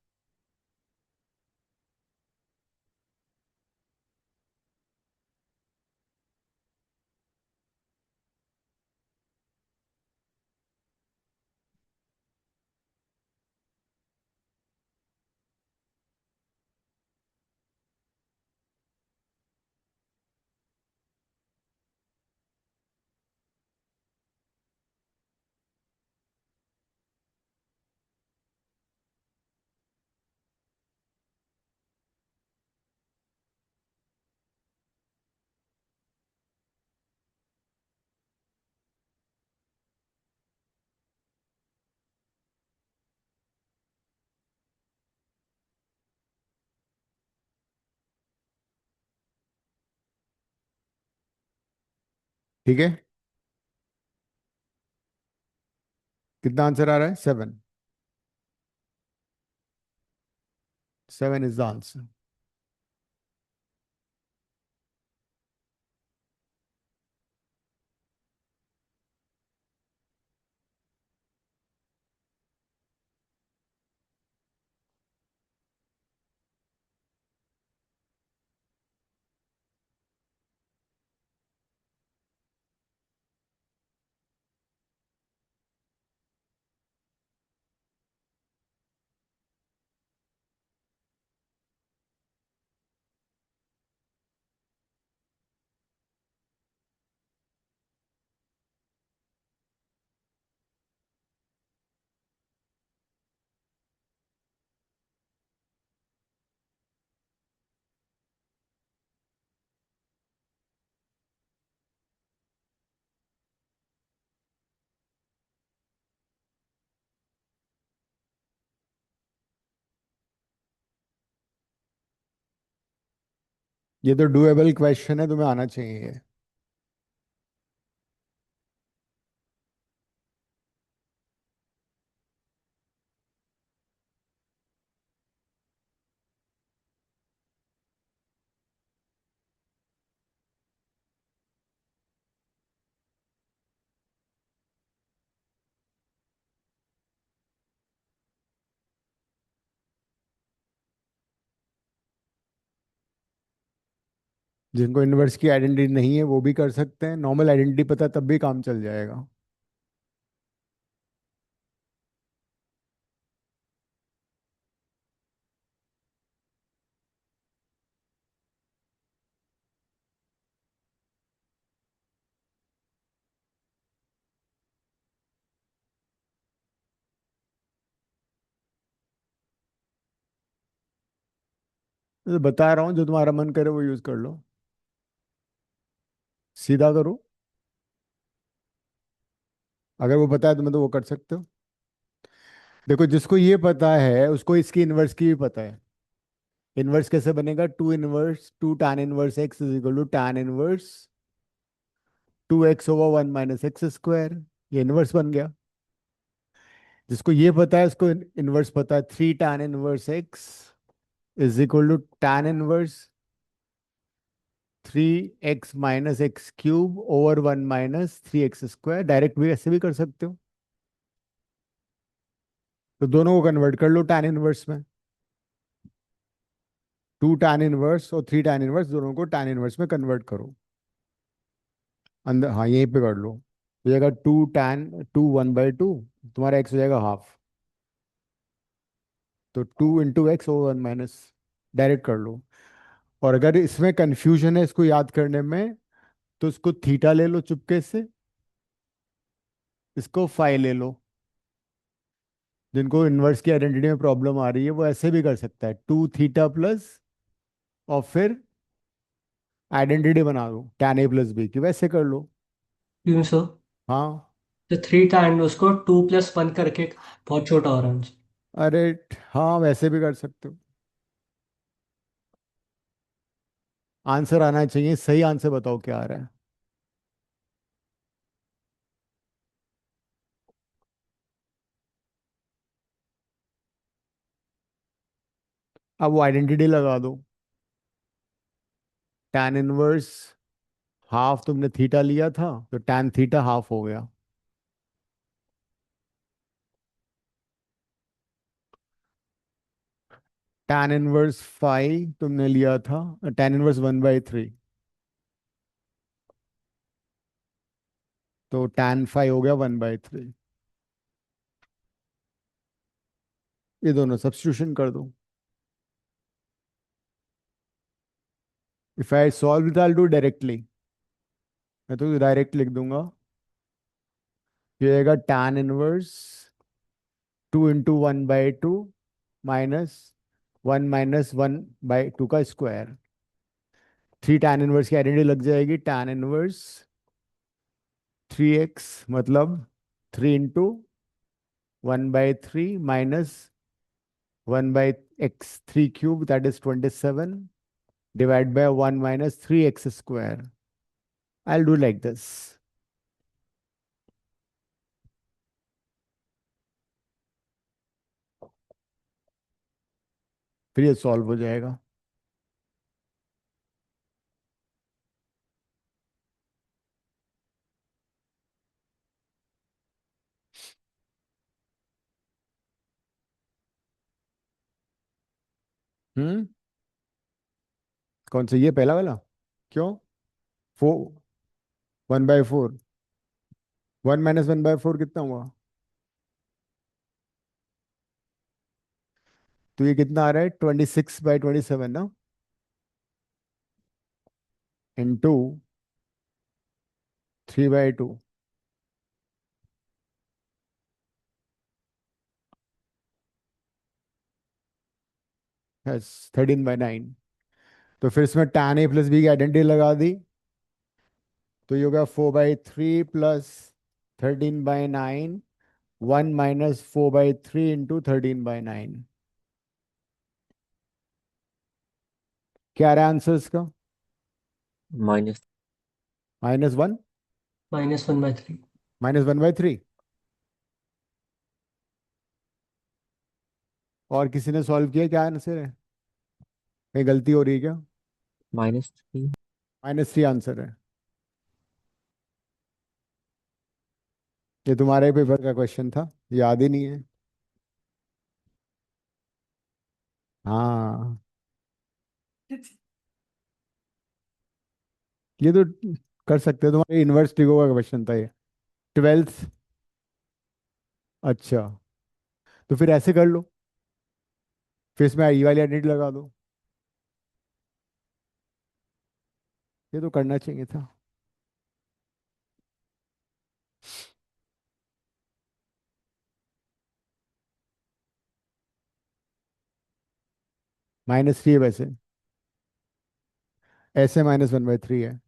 Speaker 1: ठीक है, कितना आंसर आ रहा है, 7। 7 इज द आंसर। ये तो डुएबल क्वेश्चन है, तुम्हें आना चाहिए ये। जिनको इनवर्स की आइडेंटिटी नहीं है वो भी कर सकते हैं, नॉर्मल आइडेंटिटी पता है तब भी काम चल जाएगा। तो बता रहा हूँ, जो तुम्हारा मन करे वो यूज कर लो। सीधा करो, अगर वो पता है तुम्हें तो वो कर सकते हो। देखो, जिसको ये पता है उसको इसकी इनवर्स की भी पता है। इनवर्स कैसे बनेगा? Two inverse two tan inverse x is equal to tan inverse 2x/1 - x²। ये इनवर्स बन गया। जिसको ये पता है उसको इनवर्स पता है, 3 tan inverse x is equal to tan inverse 3x - x³/1 - 3x²। Direct भी ऐसे भी कर सकते हो, तो दोनों को कन्वर्ट कर लो टैन इनवर्स में। 2 टैन इनवर्स और 3 टैन इनवर्स दोनों को टैन इनवर्स में कन्वर्ट करो। अंदर, हाँ, यहीं पे कर लो। हो जाएगा 2 टैन 2 1/2, तुम्हारा एक्स हो जाएगा हाफ। तो 2 × x/1 डायरेक्ट कर लो। और अगर इसमें कंफ्यूजन है इसको याद करने में, तो इसको थीटा ले लो चुपके से, इसको फाई ले लो। जिनको इनवर्स की आइडेंटिटी में प्रॉब्लम आ रही है वो ऐसे भी कर सकता है, 2 थीटा प्लस, और फिर आइडेंटिटी बना दो tan a + b की, वैसे कर लो।
Speaker 3: क्यों सर?
Speaker 1: हाँ।
Speaker 3: तो 3 tan उसको 2 + 1 करके बहुत छोटा हो रहा है।
Speaker 1: अरे, हाँ, वैसे भी कर सकते हो। आंसर आना चाहिए, सही आंसर बताओ क्या आ रहा है। अब वो आइडेंटिटी लगा दो। tan 1 हाफ, तुमने थीटा लिया था तो tan थीटा हाफ हो गया। tan 1 फाई तुमने लिया था, tan 1 1/3, तो tan फाई हो गया 1/3। ये दोनों सब्स्टिट्यूशन कर दो। If I solve it, I do directly. मैं तो डायरेक्ट लिख दूंगा। ये आएगा tan 1 2 × 1/2 -1 - 1/2 का स्क्वायर। 3 tan 1 की आइडेंटिटी लग जाएगी, tan 1 3x, मतलब 3 × 1/3 - 1/x3³ that is 27 divide by 1 - 3x²। I do like this. फिर ये सॉल्व हो जाएगा। हम्म। कौन सा? ये पहला वाला? क्यों? 1/4। 1 - 1/4 कितना हुआ? तो ये कितना आ रहा है? 26/27 ना, इंटू 3/2। यस, 13/9। तो फिर इसमें tan a + b की आइडेंटिटी लगा दी, तो ये होगा 4/3 प्लस 13/9, 1 - 4/3 इंटू 13/9। क्या रहा है आंसर इसका?
Speaker 7: माइनस
Speaker 1: -1
Speaker 3: -1/3।
Speaker 1: -1/3। और किसी ने सॉल्व किया? क्या आंसर है? कहीं गलती हो रही है क्या?
Speaker 7: -3।
Speaker 1: -3 आंसर है। ये तुम्हारे पेपर का क्वेश्चन था, याद ही नहीं है। हाँ, ये तो कर सकते हो, तुम्हारे इनवर्स ट्रिगो का क्वेश्चन था ये। 12th। अच्छा, तो फिर ऐसे कर लो, फिर इसमें आई वाली एडिट लगा दो। ये तो करना चाहिए था। -3 है वैसे, ऐसे -1/3 है।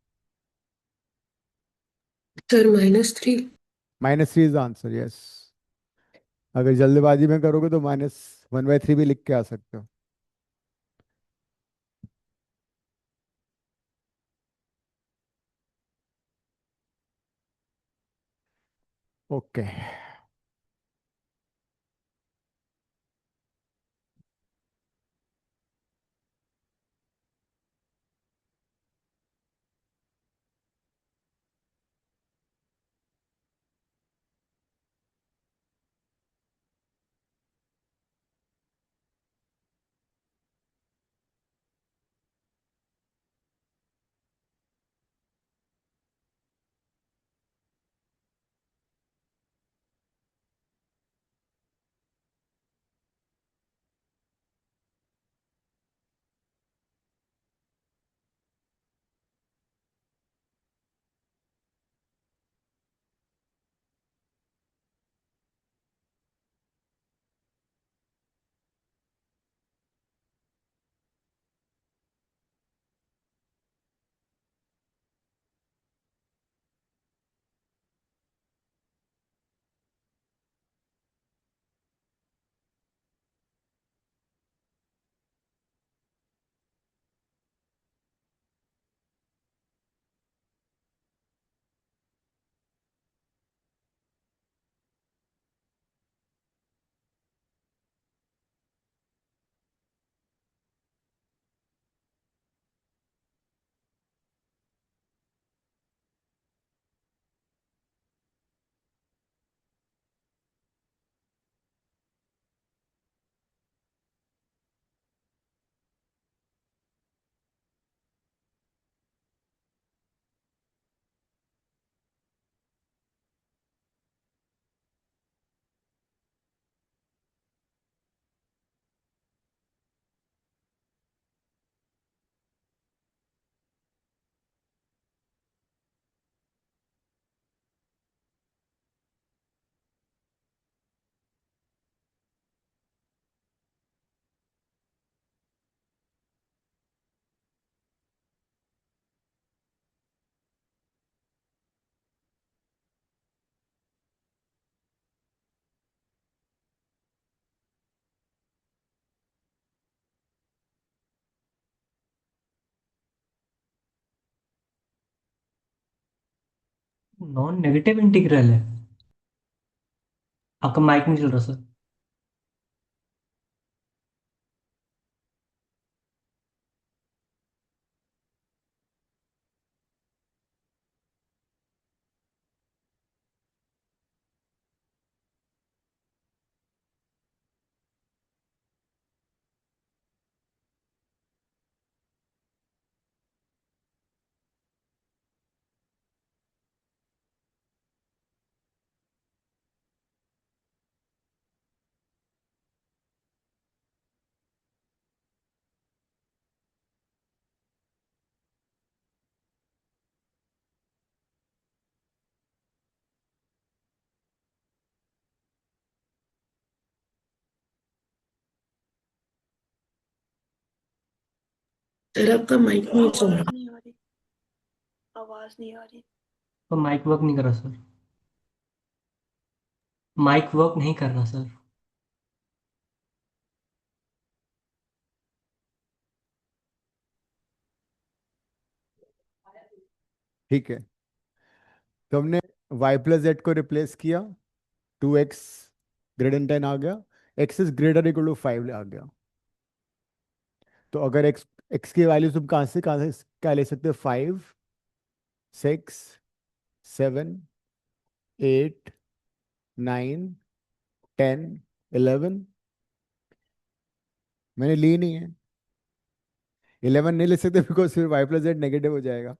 Speaker 2: सर -3।
Speaker 1: -3 is answer, yes. अगर जल्दबाजी में करोगे तो -1/3 भी लिख के आ सकते हो। ओके।
Speaker 3: नॉन नेगेटिव इंटीग्रल है। आपका माइक नहीं चल रहा सर।
Speaker 2: सर आपका माइक नहीं चल रहा।
Speaker 8: नहीं आ रही, आवाज नहीं आ रही।
Speaker 3: तो माइक वर्क नहीं कर रहा सर। माइक वर्क नहीं कर रहा सर।
Speaker 1: ठीक है, तो हमने y प्लस जेड को रिप्लेस किया, 2x ग्रेटर देन 10 आ गया, x इज ग्रेटर इक्वल टू 5 आ गया। तो अगर x की वैल्यू तुम कहाँ से क्या ले सकते हो? 5, 6, 7, 8, 9, 10, 11। मैंने ली नहीं है, 11 नहीं ले सकते बिकॉज फिर y प्लस जेड नेगेटिव हो जाएगा।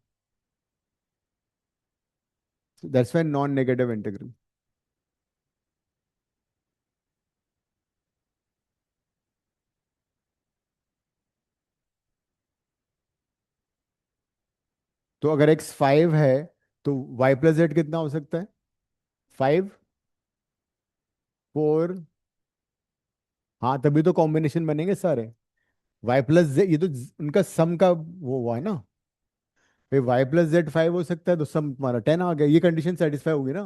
Speaker 1: That's why non negative integral. तो अगर x 5 है तो y प्लस जेड कितना हो सकता है? 5, 4। हाँ, तभी तो कॉम्बिनेशन बनेंगे सारे। y प्लस जेड, ये तो उनका सम का वो हुआ है ना। भाई y प्लस जेड 5 हो सकता है तो सम तुम्हारा 10 आ गया, ये कंडीशन सेटिस्फाई होगी ना।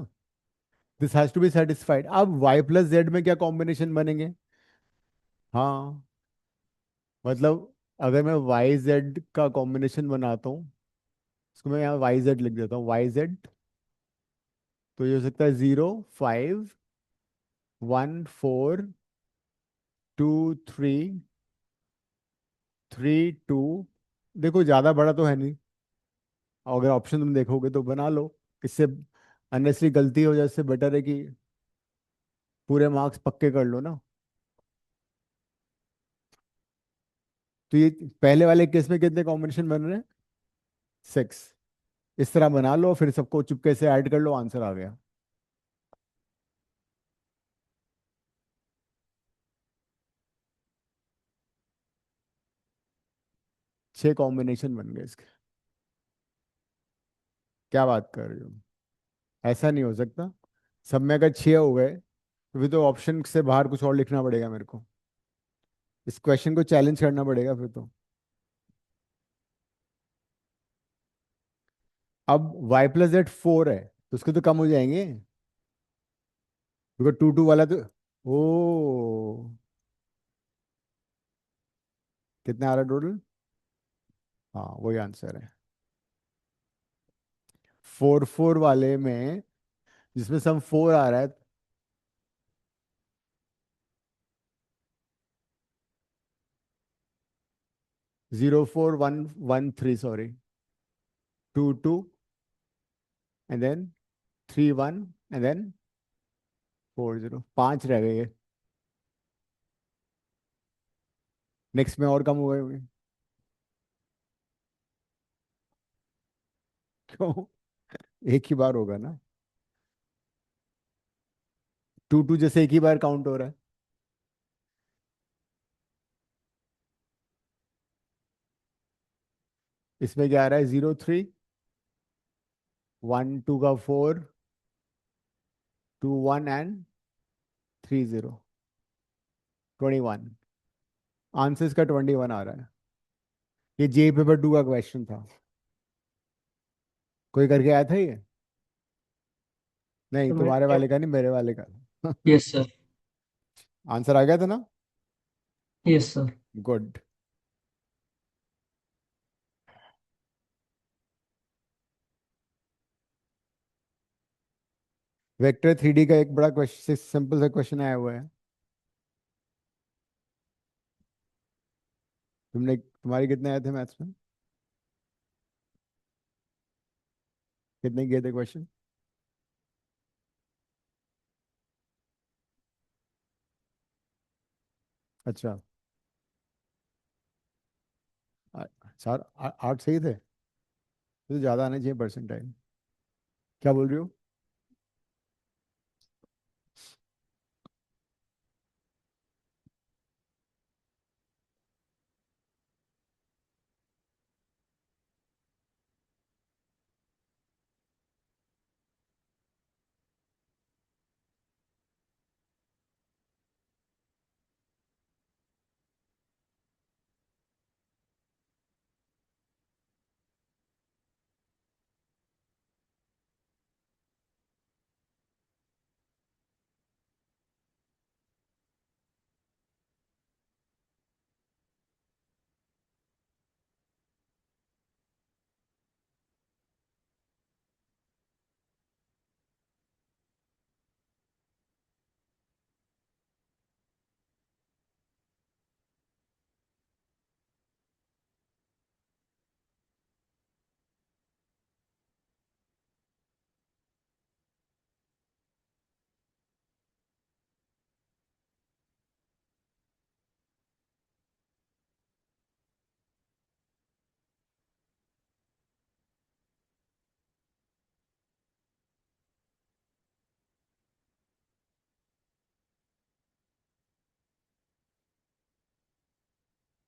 Speaker 1: This has to be satisfied. अब y प्लस जेड में क्या कॉम्बिनेशन बनेंगे? हाँ, मतलब अगर मैं वाई जेड का कॉम्बिनेशन बनाता हूँ, इसको मैं यहाँ वाई जेड लिख देता हूँ, वाई जेड। तो ये हो सकता है 0, 5, 1, 4, 2, 3, 3, 2। देखो ज़्यादा बड़ा तो है नहीं, अगर ऑप्शन तुम देखोगे तो बना लो। इससे अननेसरी गलती हो जाए, इससे बेटर है कि पूरे मार्क्स पक्के कर लो ना। तो ये पहले वाले केस में कितने कॉम्बिनेशन बन रहे हैं? 6। इस तरह बना लो, फिर सबको चुपके से ऐड कर लो, आंसर आ गया। छह कॉम्बिनेशन बन गए इसके। क्या बात कर रही हो? ऐसा नहीं हो सकता। सब में अगर छह हो गए तो फिर तो ऑप्शन से बाहर कुछ और लिखना पड़ेगा मेरे को। इस क्वेश्चन को चैलेंज करना पड़ेगा फिर तो। अब y प्लस जेड 4 है तो उसके तो कम हो जाएंगे, क्योंकि 2 2 वाला तो। ओ, कितना आ रहा है टोटल? हाँ, वही आंसर है। 4 4 वाले में जिसमें सम 4 आ रहा है, 0 4 1 1 3, sorry, 2 2 and then 3 1 and then 4 0, 5 रह गए। नेक्स्ट में और कम हो गए होंगे। क्यों? एक ही बार होगा ना। 2 2 जैसे एक ही बार काउंट हो रहा है। इसमें क्या आ रहा है? 0 3, 1 2 का 4, 2 1 एंड 3 0, 21। आंसर इसका 21 आ रहा है। ये जे पेपर 2 का क्वेश्चन था। कोई करके आया था ये? नहीं,
Speaker 3: तो मैं
Speaker 1: तुम्हारे वाले का नहीं, मेरे वाले का था।
Speaker 3: Yes sir.
Speaker 1: आंसर आ गया था ना?
Speaker 3: Yes sir.
Speaker 1: Good. Vector 3D का एक बड़ा क्वेश्चन, सिंपल सा क्वेश्चन आया हुआ है। तुम्हारे कितने आए थे मैथ्स में? कितने किए थे क्वेश्चन? अच्छा, 8 सही थे तो ज्यादा आने चाहिए परसेंटाइल। क्या बोल रही हो?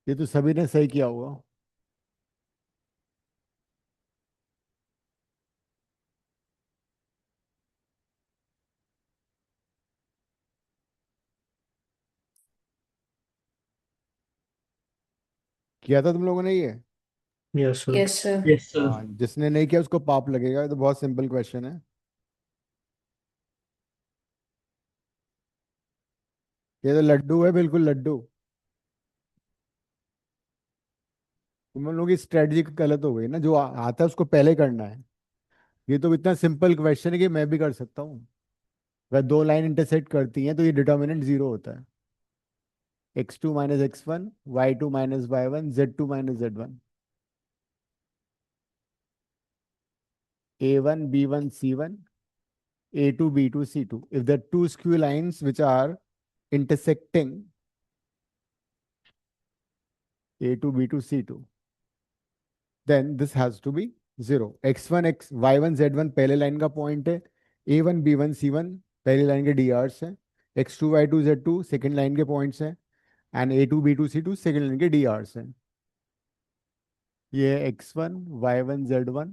Speaker 1: ये तो सभी ने सही किया होगा। किया था तुम लोगों ने ये?
Speaker 5: Yes sir.
Speaker 2: Yes sir.
Speaker 3: Yes sir.
Speaker 1: हाँ, जिसने नहीं किया उसको पाप लगेगा। ये तो बहुत सिंपल क्वेश्चन है। ये तो लड्डू है, बिल्कुल लड्डू। तुम लोगों की स्ट्रेटजी गलत हो गई ना। जो आता है उसको पहले करना है। ये तो इतना सिंपल क्वेश्चन है कि मैं भी कर सकता हूँ। अगर दो लाइन इंटरसेक्ट करती हैं तो ये डिटर्मिनेंट जीरो होता है। x2 - x1, y2 - y1, z2 - z1, a1 b1 c1, a2 b2 c2. If there are two skew lines which are intersecting, a2 b2 c2, then this has to be zero. x1 x y1 z1 पहले line का point है। a1 b1 c1 पहली line के डीआर्स हैं। x2 y2 z2 second line के points हैं। And a2 b2 c2 second line के डीआर्स हैं। ये है x1 y1 z1,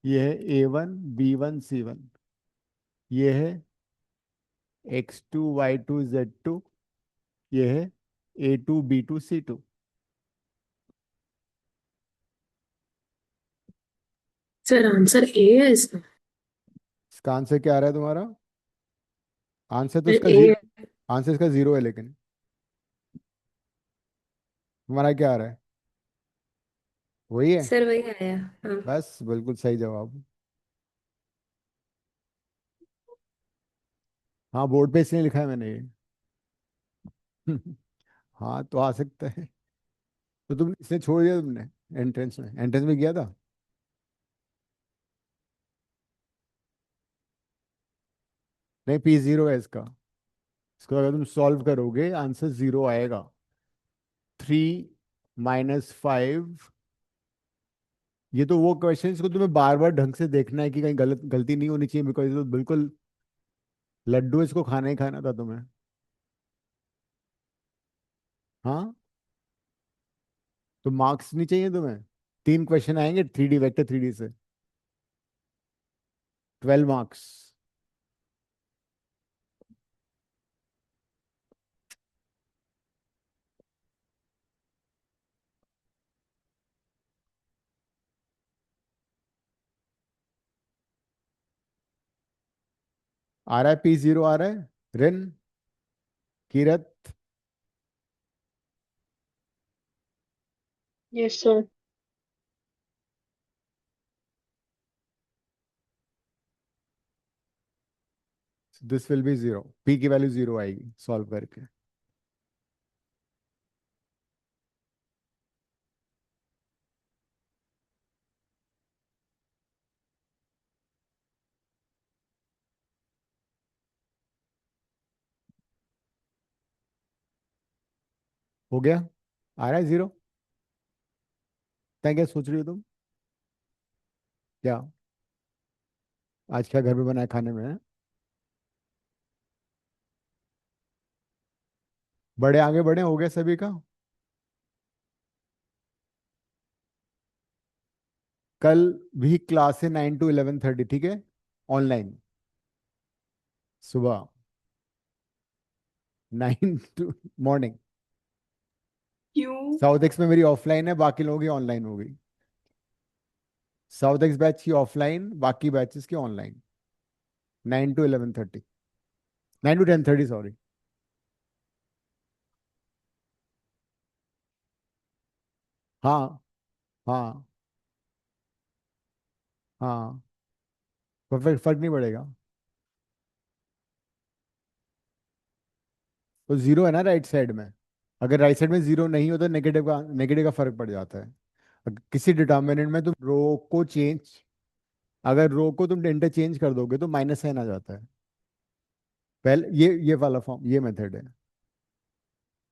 Speaker 1: ये है a1 b1 c1, ये है x2 y2 z2, ये है a2 b2 c2।
Speaker 2: Sir answer A है इसका।
Speaker 1: इसका आंसर क्या आ रहा है तुम्हारा? आंसर तो
Speaker 2: सर
Speaker 1: इसका
Speaker 2: ए
Speaker 1: जीरो।
Speaker 2: है।
Speaker 1: आंसर इसका जीरो है, लेकिन तुम्हारा क्या आ रहा है? वही है।
Speaker 2: सर वही आया। हाँ।
Speaker 1: बस बिल्कुल सही जवाब। हाँ, बोर्ड पे इसलिए लिखा है मैंने ये। हाँ, तो आ सकता है। तो तुमने इसे छोड़ दिया तुमने? एंट्रेंस में गया था? नहीं, पी जीरो है इसका। इसको अगर तुम सॉल्व करोगे आंसर जीरो आएगा। 3 - 5। ये तो वो क्वेश्चन इसको तुम्हें बार बार ढंग से देखना है कि कहीं गलती नहीं होनी चाहिए, बिकॉज तो बिल्कुल लड्डू, इसको खाना ही खाना था तुम्हें। हाँ, तो मार्क्स नहीं चाहिए तुम्हें? 3 क्वेश्चन आएंगे 3D वेक्टर 3D से। 12 मार्क्स। आ रहा है, पी जीरो आ रहा है। रिन, Kirat,
Speaker 8: yes sir.
Speaker 1: This will be zero. P की वैल्यू जीरो आएगी सॉल्व करके। हो गया? आ रहा है जीरो? क्या क्या सोच रही हो तुम? क्या आज क्या घर पे बना है खाने में है? बड़े आगे बढ़े, हो गया सभी का? कल भी क्लास है 9 to 11:30, ठीक है? ऑनलाइन, सुबह 9 to मॉर्निंग।
Speaker 8: क्यों?
Speaker 1: साउथ एक्स में मेरी ऑफलाइन है, बाकी लोगों की ऑनलाइन हो गई। साउथ एक्स बैच की ऑफलाइन, बाकी बैचेस की ऑनलाइन। 9 to 11:30, 9 to 10:30, sorry. हाँ, हाँ, हाँ। परफेक्ट, फर्क नहीं पड़ेगा। तो जीरो है ना राइट साइड में। अगर राइट साइड में जीरो नहीं हो तो नेगेटिव का फर्क पड़ जाता है। किसी डिटर्मिनेंट में तुम रो को चेंज, अगर रो को तुम इंटरचेंज कर दोगे तो माइनस साइन आ जाता है। पहले ये वाला फॉर्म, ये मेथड है।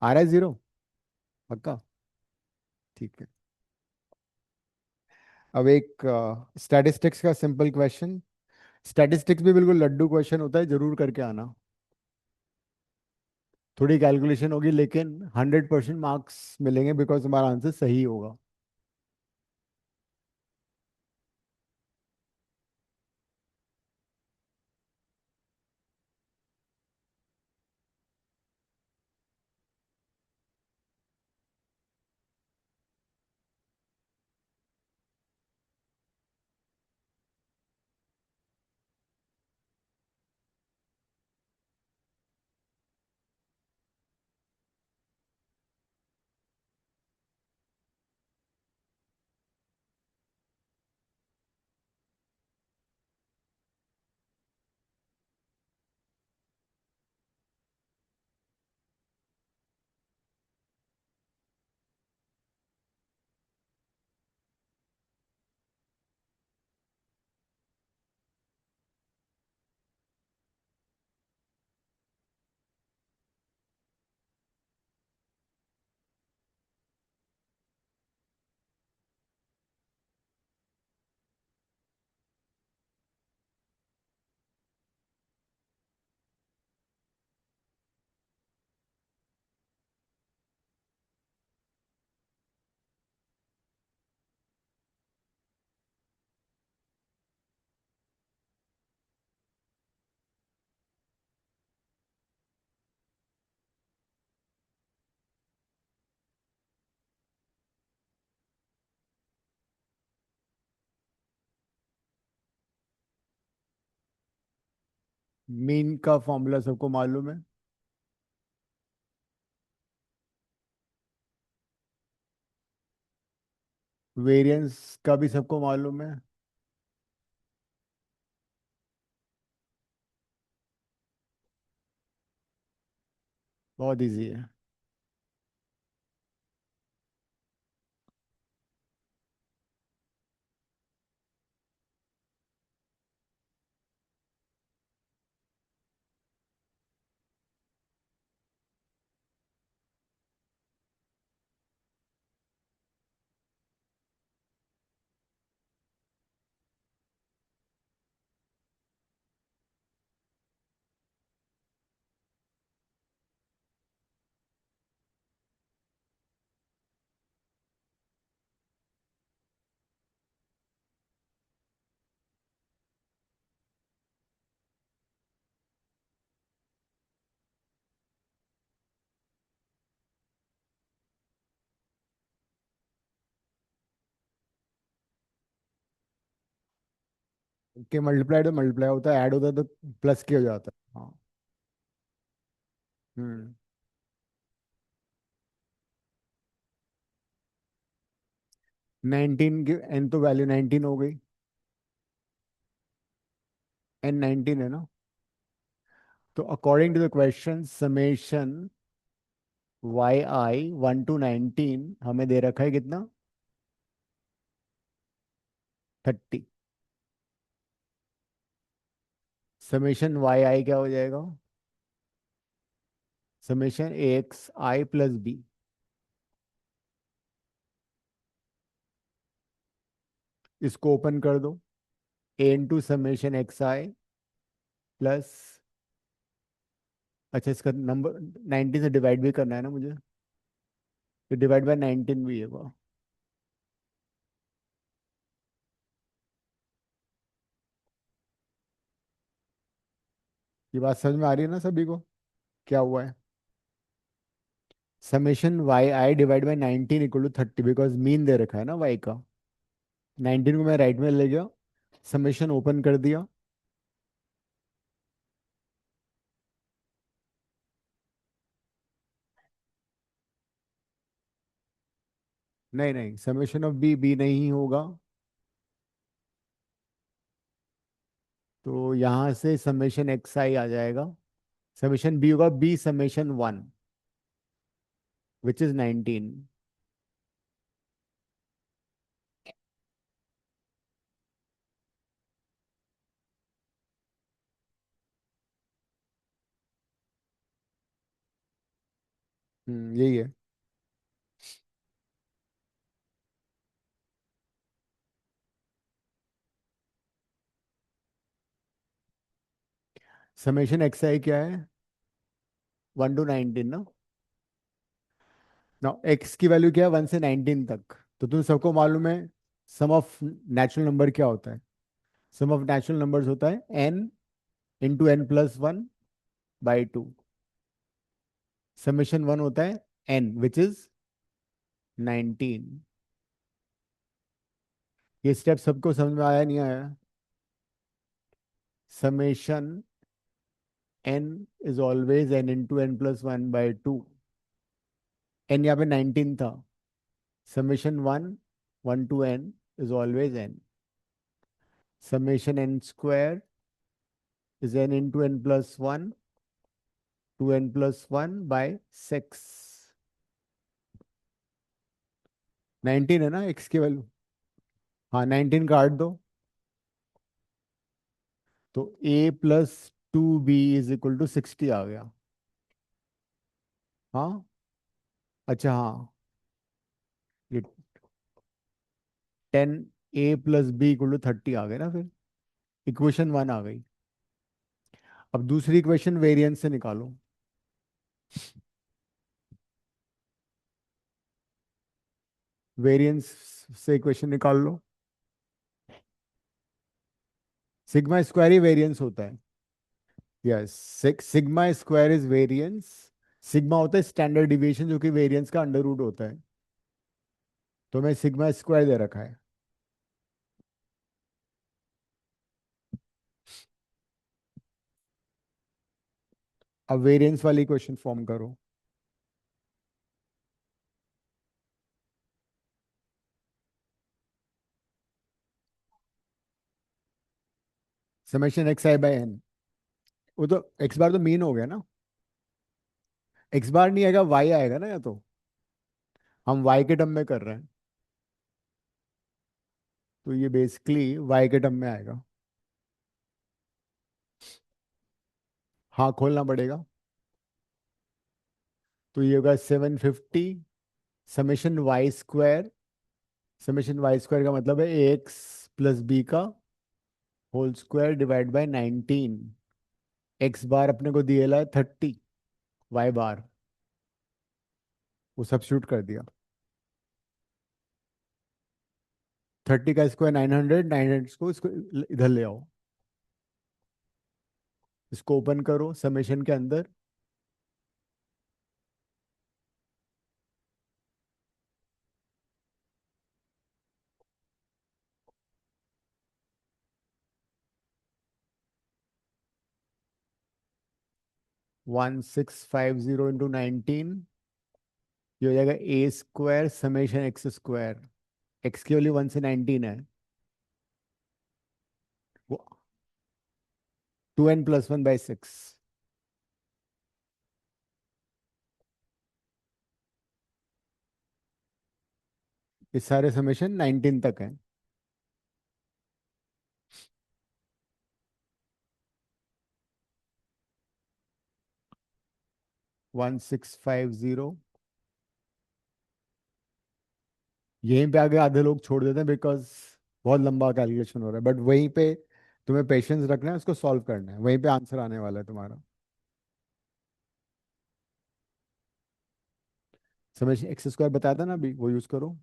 Speaker 1: आ रहा है जीरो? पक्का? ठीक है। अब एक स्टैटिस्टिक्स का सिंपल क्वेश्चन। स्टैटिस्टिक्स भी बिल्कुल लड्डू क्वेश्चन होता है, जरूर करके आना। थोड़ी कैलकुलेशन होगी, लेकिन 100% मार्क्स मिलेंगे बिकॉज तुम्हारा आंसर सही होगा। मीन का फॉर्मूला सबको मालूम है। वेरिएंस का भी सबको मालूम है। बहुत इजी है। कि मल्टीप्लाई तो मल्टीप्लाई होता है, ऐड होता है तो प्लस के हो जाता है। हाँ। हम्म। 19 की एन तो वैल्यू 19 हो गई। एन 19 है ना। तो according to the question summation y i 1 to 19 हमें दे रखा है कितना? 30। समेशन वाई आई क्या हो जाएगा? समेशन ए एक्स आई प्लस बी। इसको ओपन कर दो। ए इंटू समेशन एक्स आई प्लस, अच्छा इसका नंबर 19 से डिवाइड भी करना है ना मुझे, तो डिवाइड बाय 19 भी है वो। ये बात समझ में आ रही है ना सभी को, क्या हुआ है? Summation y i divide by 19 = 30, because mean दे रखा है ना वाई का। 19 को मैं राइट में ले गया, समेशन ओपन कर दिया। नहीं नहीं, समेशन ऑफ बी बी नहीं होगा, तो यहाँ से समेशन एक्स आई आ जाएगा। समेशन बी होगा बी समेशन 1 विच इज 19। यही है। समेशन एक्स आई क्या है? 1 to 19 ना। ना x की वैल्यू क्या है 1 से 19 तक। तो तुम सबको मालूम है सम ऑफ नेचुरल नंबर क्या होता है। सम ऑफ नेचुरल नंबर्स होता है n into n plus one by two. Summation one होता है n विच इज 19। ये स्टेप सबको समझ में आया नहीं आया। Summation n is always n into n plus one by two. n यहाँ पे 19 था। Summation one 1 to n is always n. Summation n square is n into n plus 1 to n plus 1 by 6. 19 है ना x की value. हाँ 19 काट दो तो a plus 2b is equal to 60 आ गया। हाँ अच्छा हाँ ये 10 a plus b equal to 30 आ गया ना फिर। इक्वेशन वन आ गई। अब दूसरी इक्वेशन वेरिएंस से निकालो। वेरिएंस से इक्वेशन निकाल लो। सिग्मा स्क्वायर ही वेरिएंस होता है। Yes sigma square is variance. Sigma होता है स्टैंडर्ड डिविएशन जो कि वेरिएंस का अंडर रूट होता है। तो मैं सिग्मा स्क्वायर दे रखा है। अब वेरिएंस वाली क्वेश्चन फॉर्म करो। समेशन एक्स आई बाय एन। वो तो एक्स बार तो मीन हो गया ना। एक्स बार नहीं आएगा वाई आएगा ना। या तो हम वाई के टर्म में कर रहे हैं तो ये बेसिकली वाई के टर्म में आएगा। हाँ खोलना पड़ेगा। तो ये होगा 750 summation Y square. Summation Y square का मतलब है एक्स प्लस बी का whole square divide by 19। X bar अपने को दिए है 30। वाई बार वो सब्स्टिट्यूट कर दिया। 30 का स्क्वायर 900। 900 को इसको इधर ले आओ। इसको ओपन करो समेशन के अंदर। One six five zero into 19 ये हो जाएगा A square summation x square. X की वैल्यू 1 से 19 है। वो 2n plus one by six. ये सारे समेशन 19 तक है। One six five zero. यहीं पे आगे आधे लोग छोड़ देते हैं बिकॉज बहुत लंबा कैलकुलेशन हो रहा है। बट वहीं पे तुम्हें पेशेंस रखना है उसको सॉल्व करना है। वहीं पे आंसर आने वाला है तुम्हारा। समझ एक्स स्क्वायर बताया था ना अभी वो यूज करो।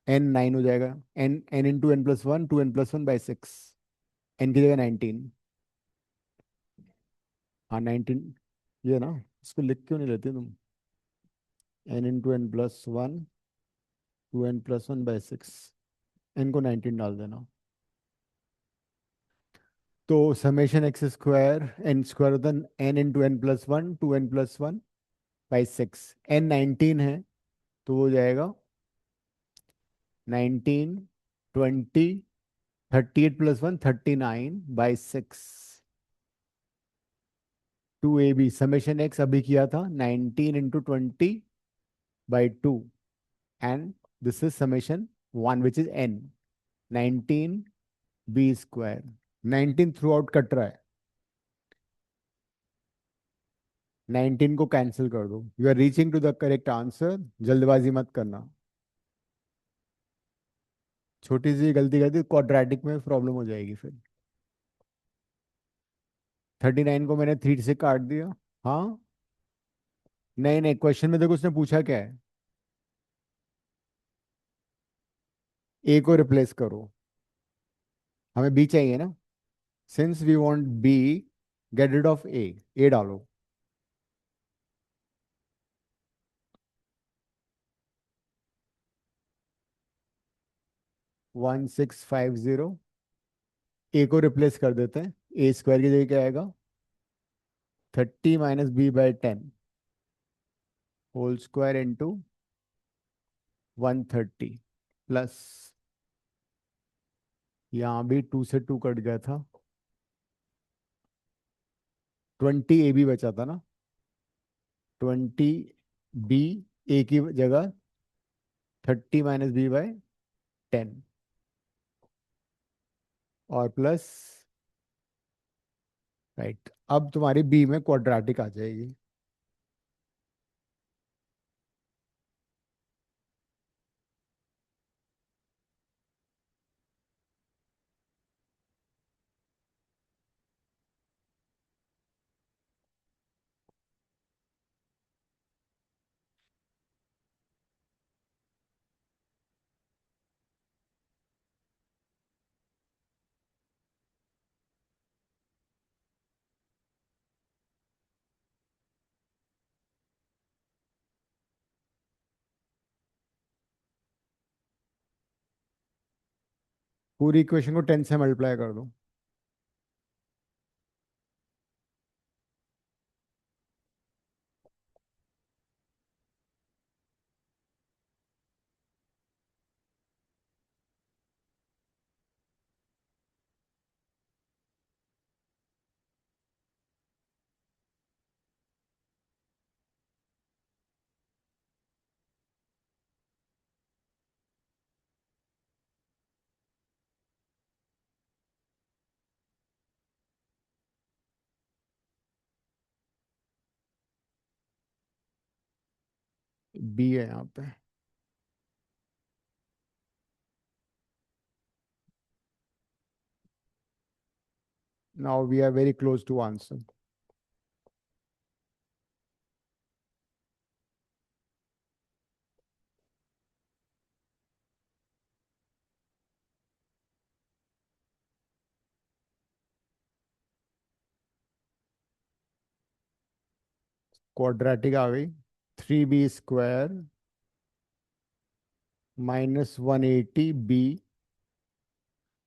Speaker 1: एन 9 हो जाएगा। N N into N plus one 2n plus one by six. N की जगह 19। हाँ 19 ये ना। इसको लिख क्यों नहीं लेते तुम। N into N plus one 2n plus one by six. N को 19 डाल देना। तो summation x square N square होता है N into N plus one 2n plus one by six. N 19 है तो वो हो जाएगा 19 20 38 plus one 39 by six. Two A B summation x अभी किया था 19 into 20 by two and this is summation one which is N 19 B square. 19 throughout cut रहा है। 19 को कैंसिल कर दो। You are reaching to the correct answer. जल्दबाजी मत करना। छोटी सी गलती करती क्वाड्रेटिक में प्रॉब्लम हो जाएगी फिर। 39 को मैंने 3 से काट दिया। हाँ नहीं नहीं, क्वेश्चन में देखो उसने पूछा क्या है, ए को रिप्लेस करो, हमें बी चाहिए ना, since we want B, get rid of A डालो। 1650, ए को रिप्लेस कर देते हैं, ए स्क्वायर की जगह क्या आएगा, 30 - b/10 whole square into 130 plus, यहाँ भी 2 से 2 कट गया था, 20 ab बचा था ना, 20b, ए की जगह 30 - b/10 और प्लस, राइट, अब तुम्हारी बी में क्वाड्रेटिक आ जाएगी। पूरी इक्वेशन को 10 से मल्टीप्लाई कर दो। बी है यहाँ पे। Now we are very close to answer. Quadratic आ गई, 3b² -180b,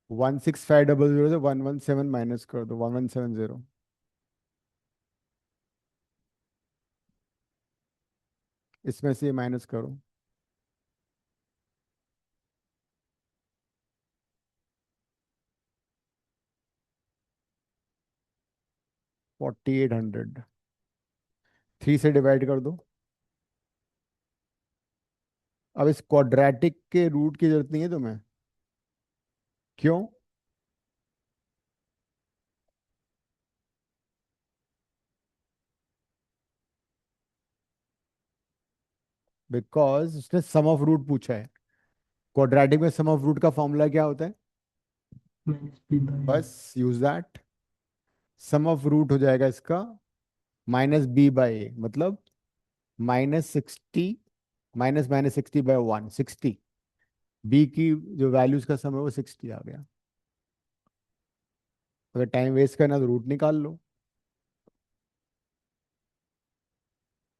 Speaker 1: 16500 से 117 माइनस कर दो, 1170, इसमें से माइनस करो, $4800, 3 से डिवाइड कर दो। अब इस क्वाड्रेटिक के रूट की जरूरत नहीं है तुम्हें, क्यों? बिकॉज उसने सम ऑफ रूट पूछा है, क्वाड्रेटिक में सम ऑफ रूट का फॉर्मूला क्या होता है,
Speaker 3: -b/a।
Speaker 1: बस use that. Sum of root हो जाएगा इसका -b/a, मतलब -60, -60/1, 60, बी की जो वैल्यूज का सम है वो 60 आ गया। अगर टाइम वेस्ट करना तो रूट निकाल लो,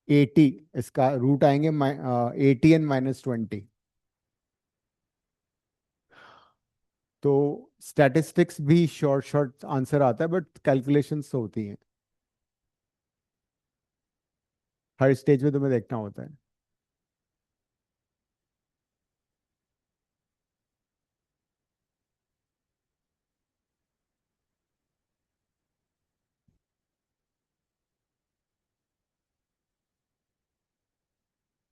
Speaker 1: 80, इसका रूट आएंगे 80 n - 20। तो स्टैटिस्टिक्स भी शॉर्ट शॉर्ट आंसर आता है, बट कैलकुलेशंस होती हैं, हर स्टेज में तुम्हें देखना होता है।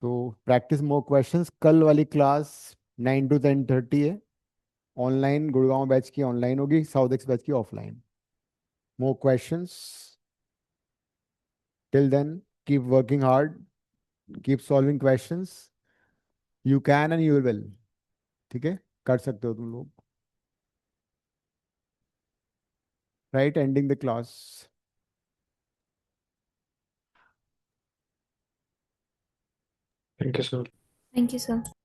Speaker 1: तो प्रैक्टिस मोर क्वेश्चंस, कल वाली क्लास 9 to 10:30 है, ऑनलाइन गुड़गांव बैच की ऑनलाइन होगी, साउथ एक्स बैच की offline. More questions, till then keep working hard, keep solving questions, you can and you will, ठीक है, कर सकते हो तुम लोग। Right, ending the class.
Speaker 5: Thank you sir.
Speaker 6: Thank you sir.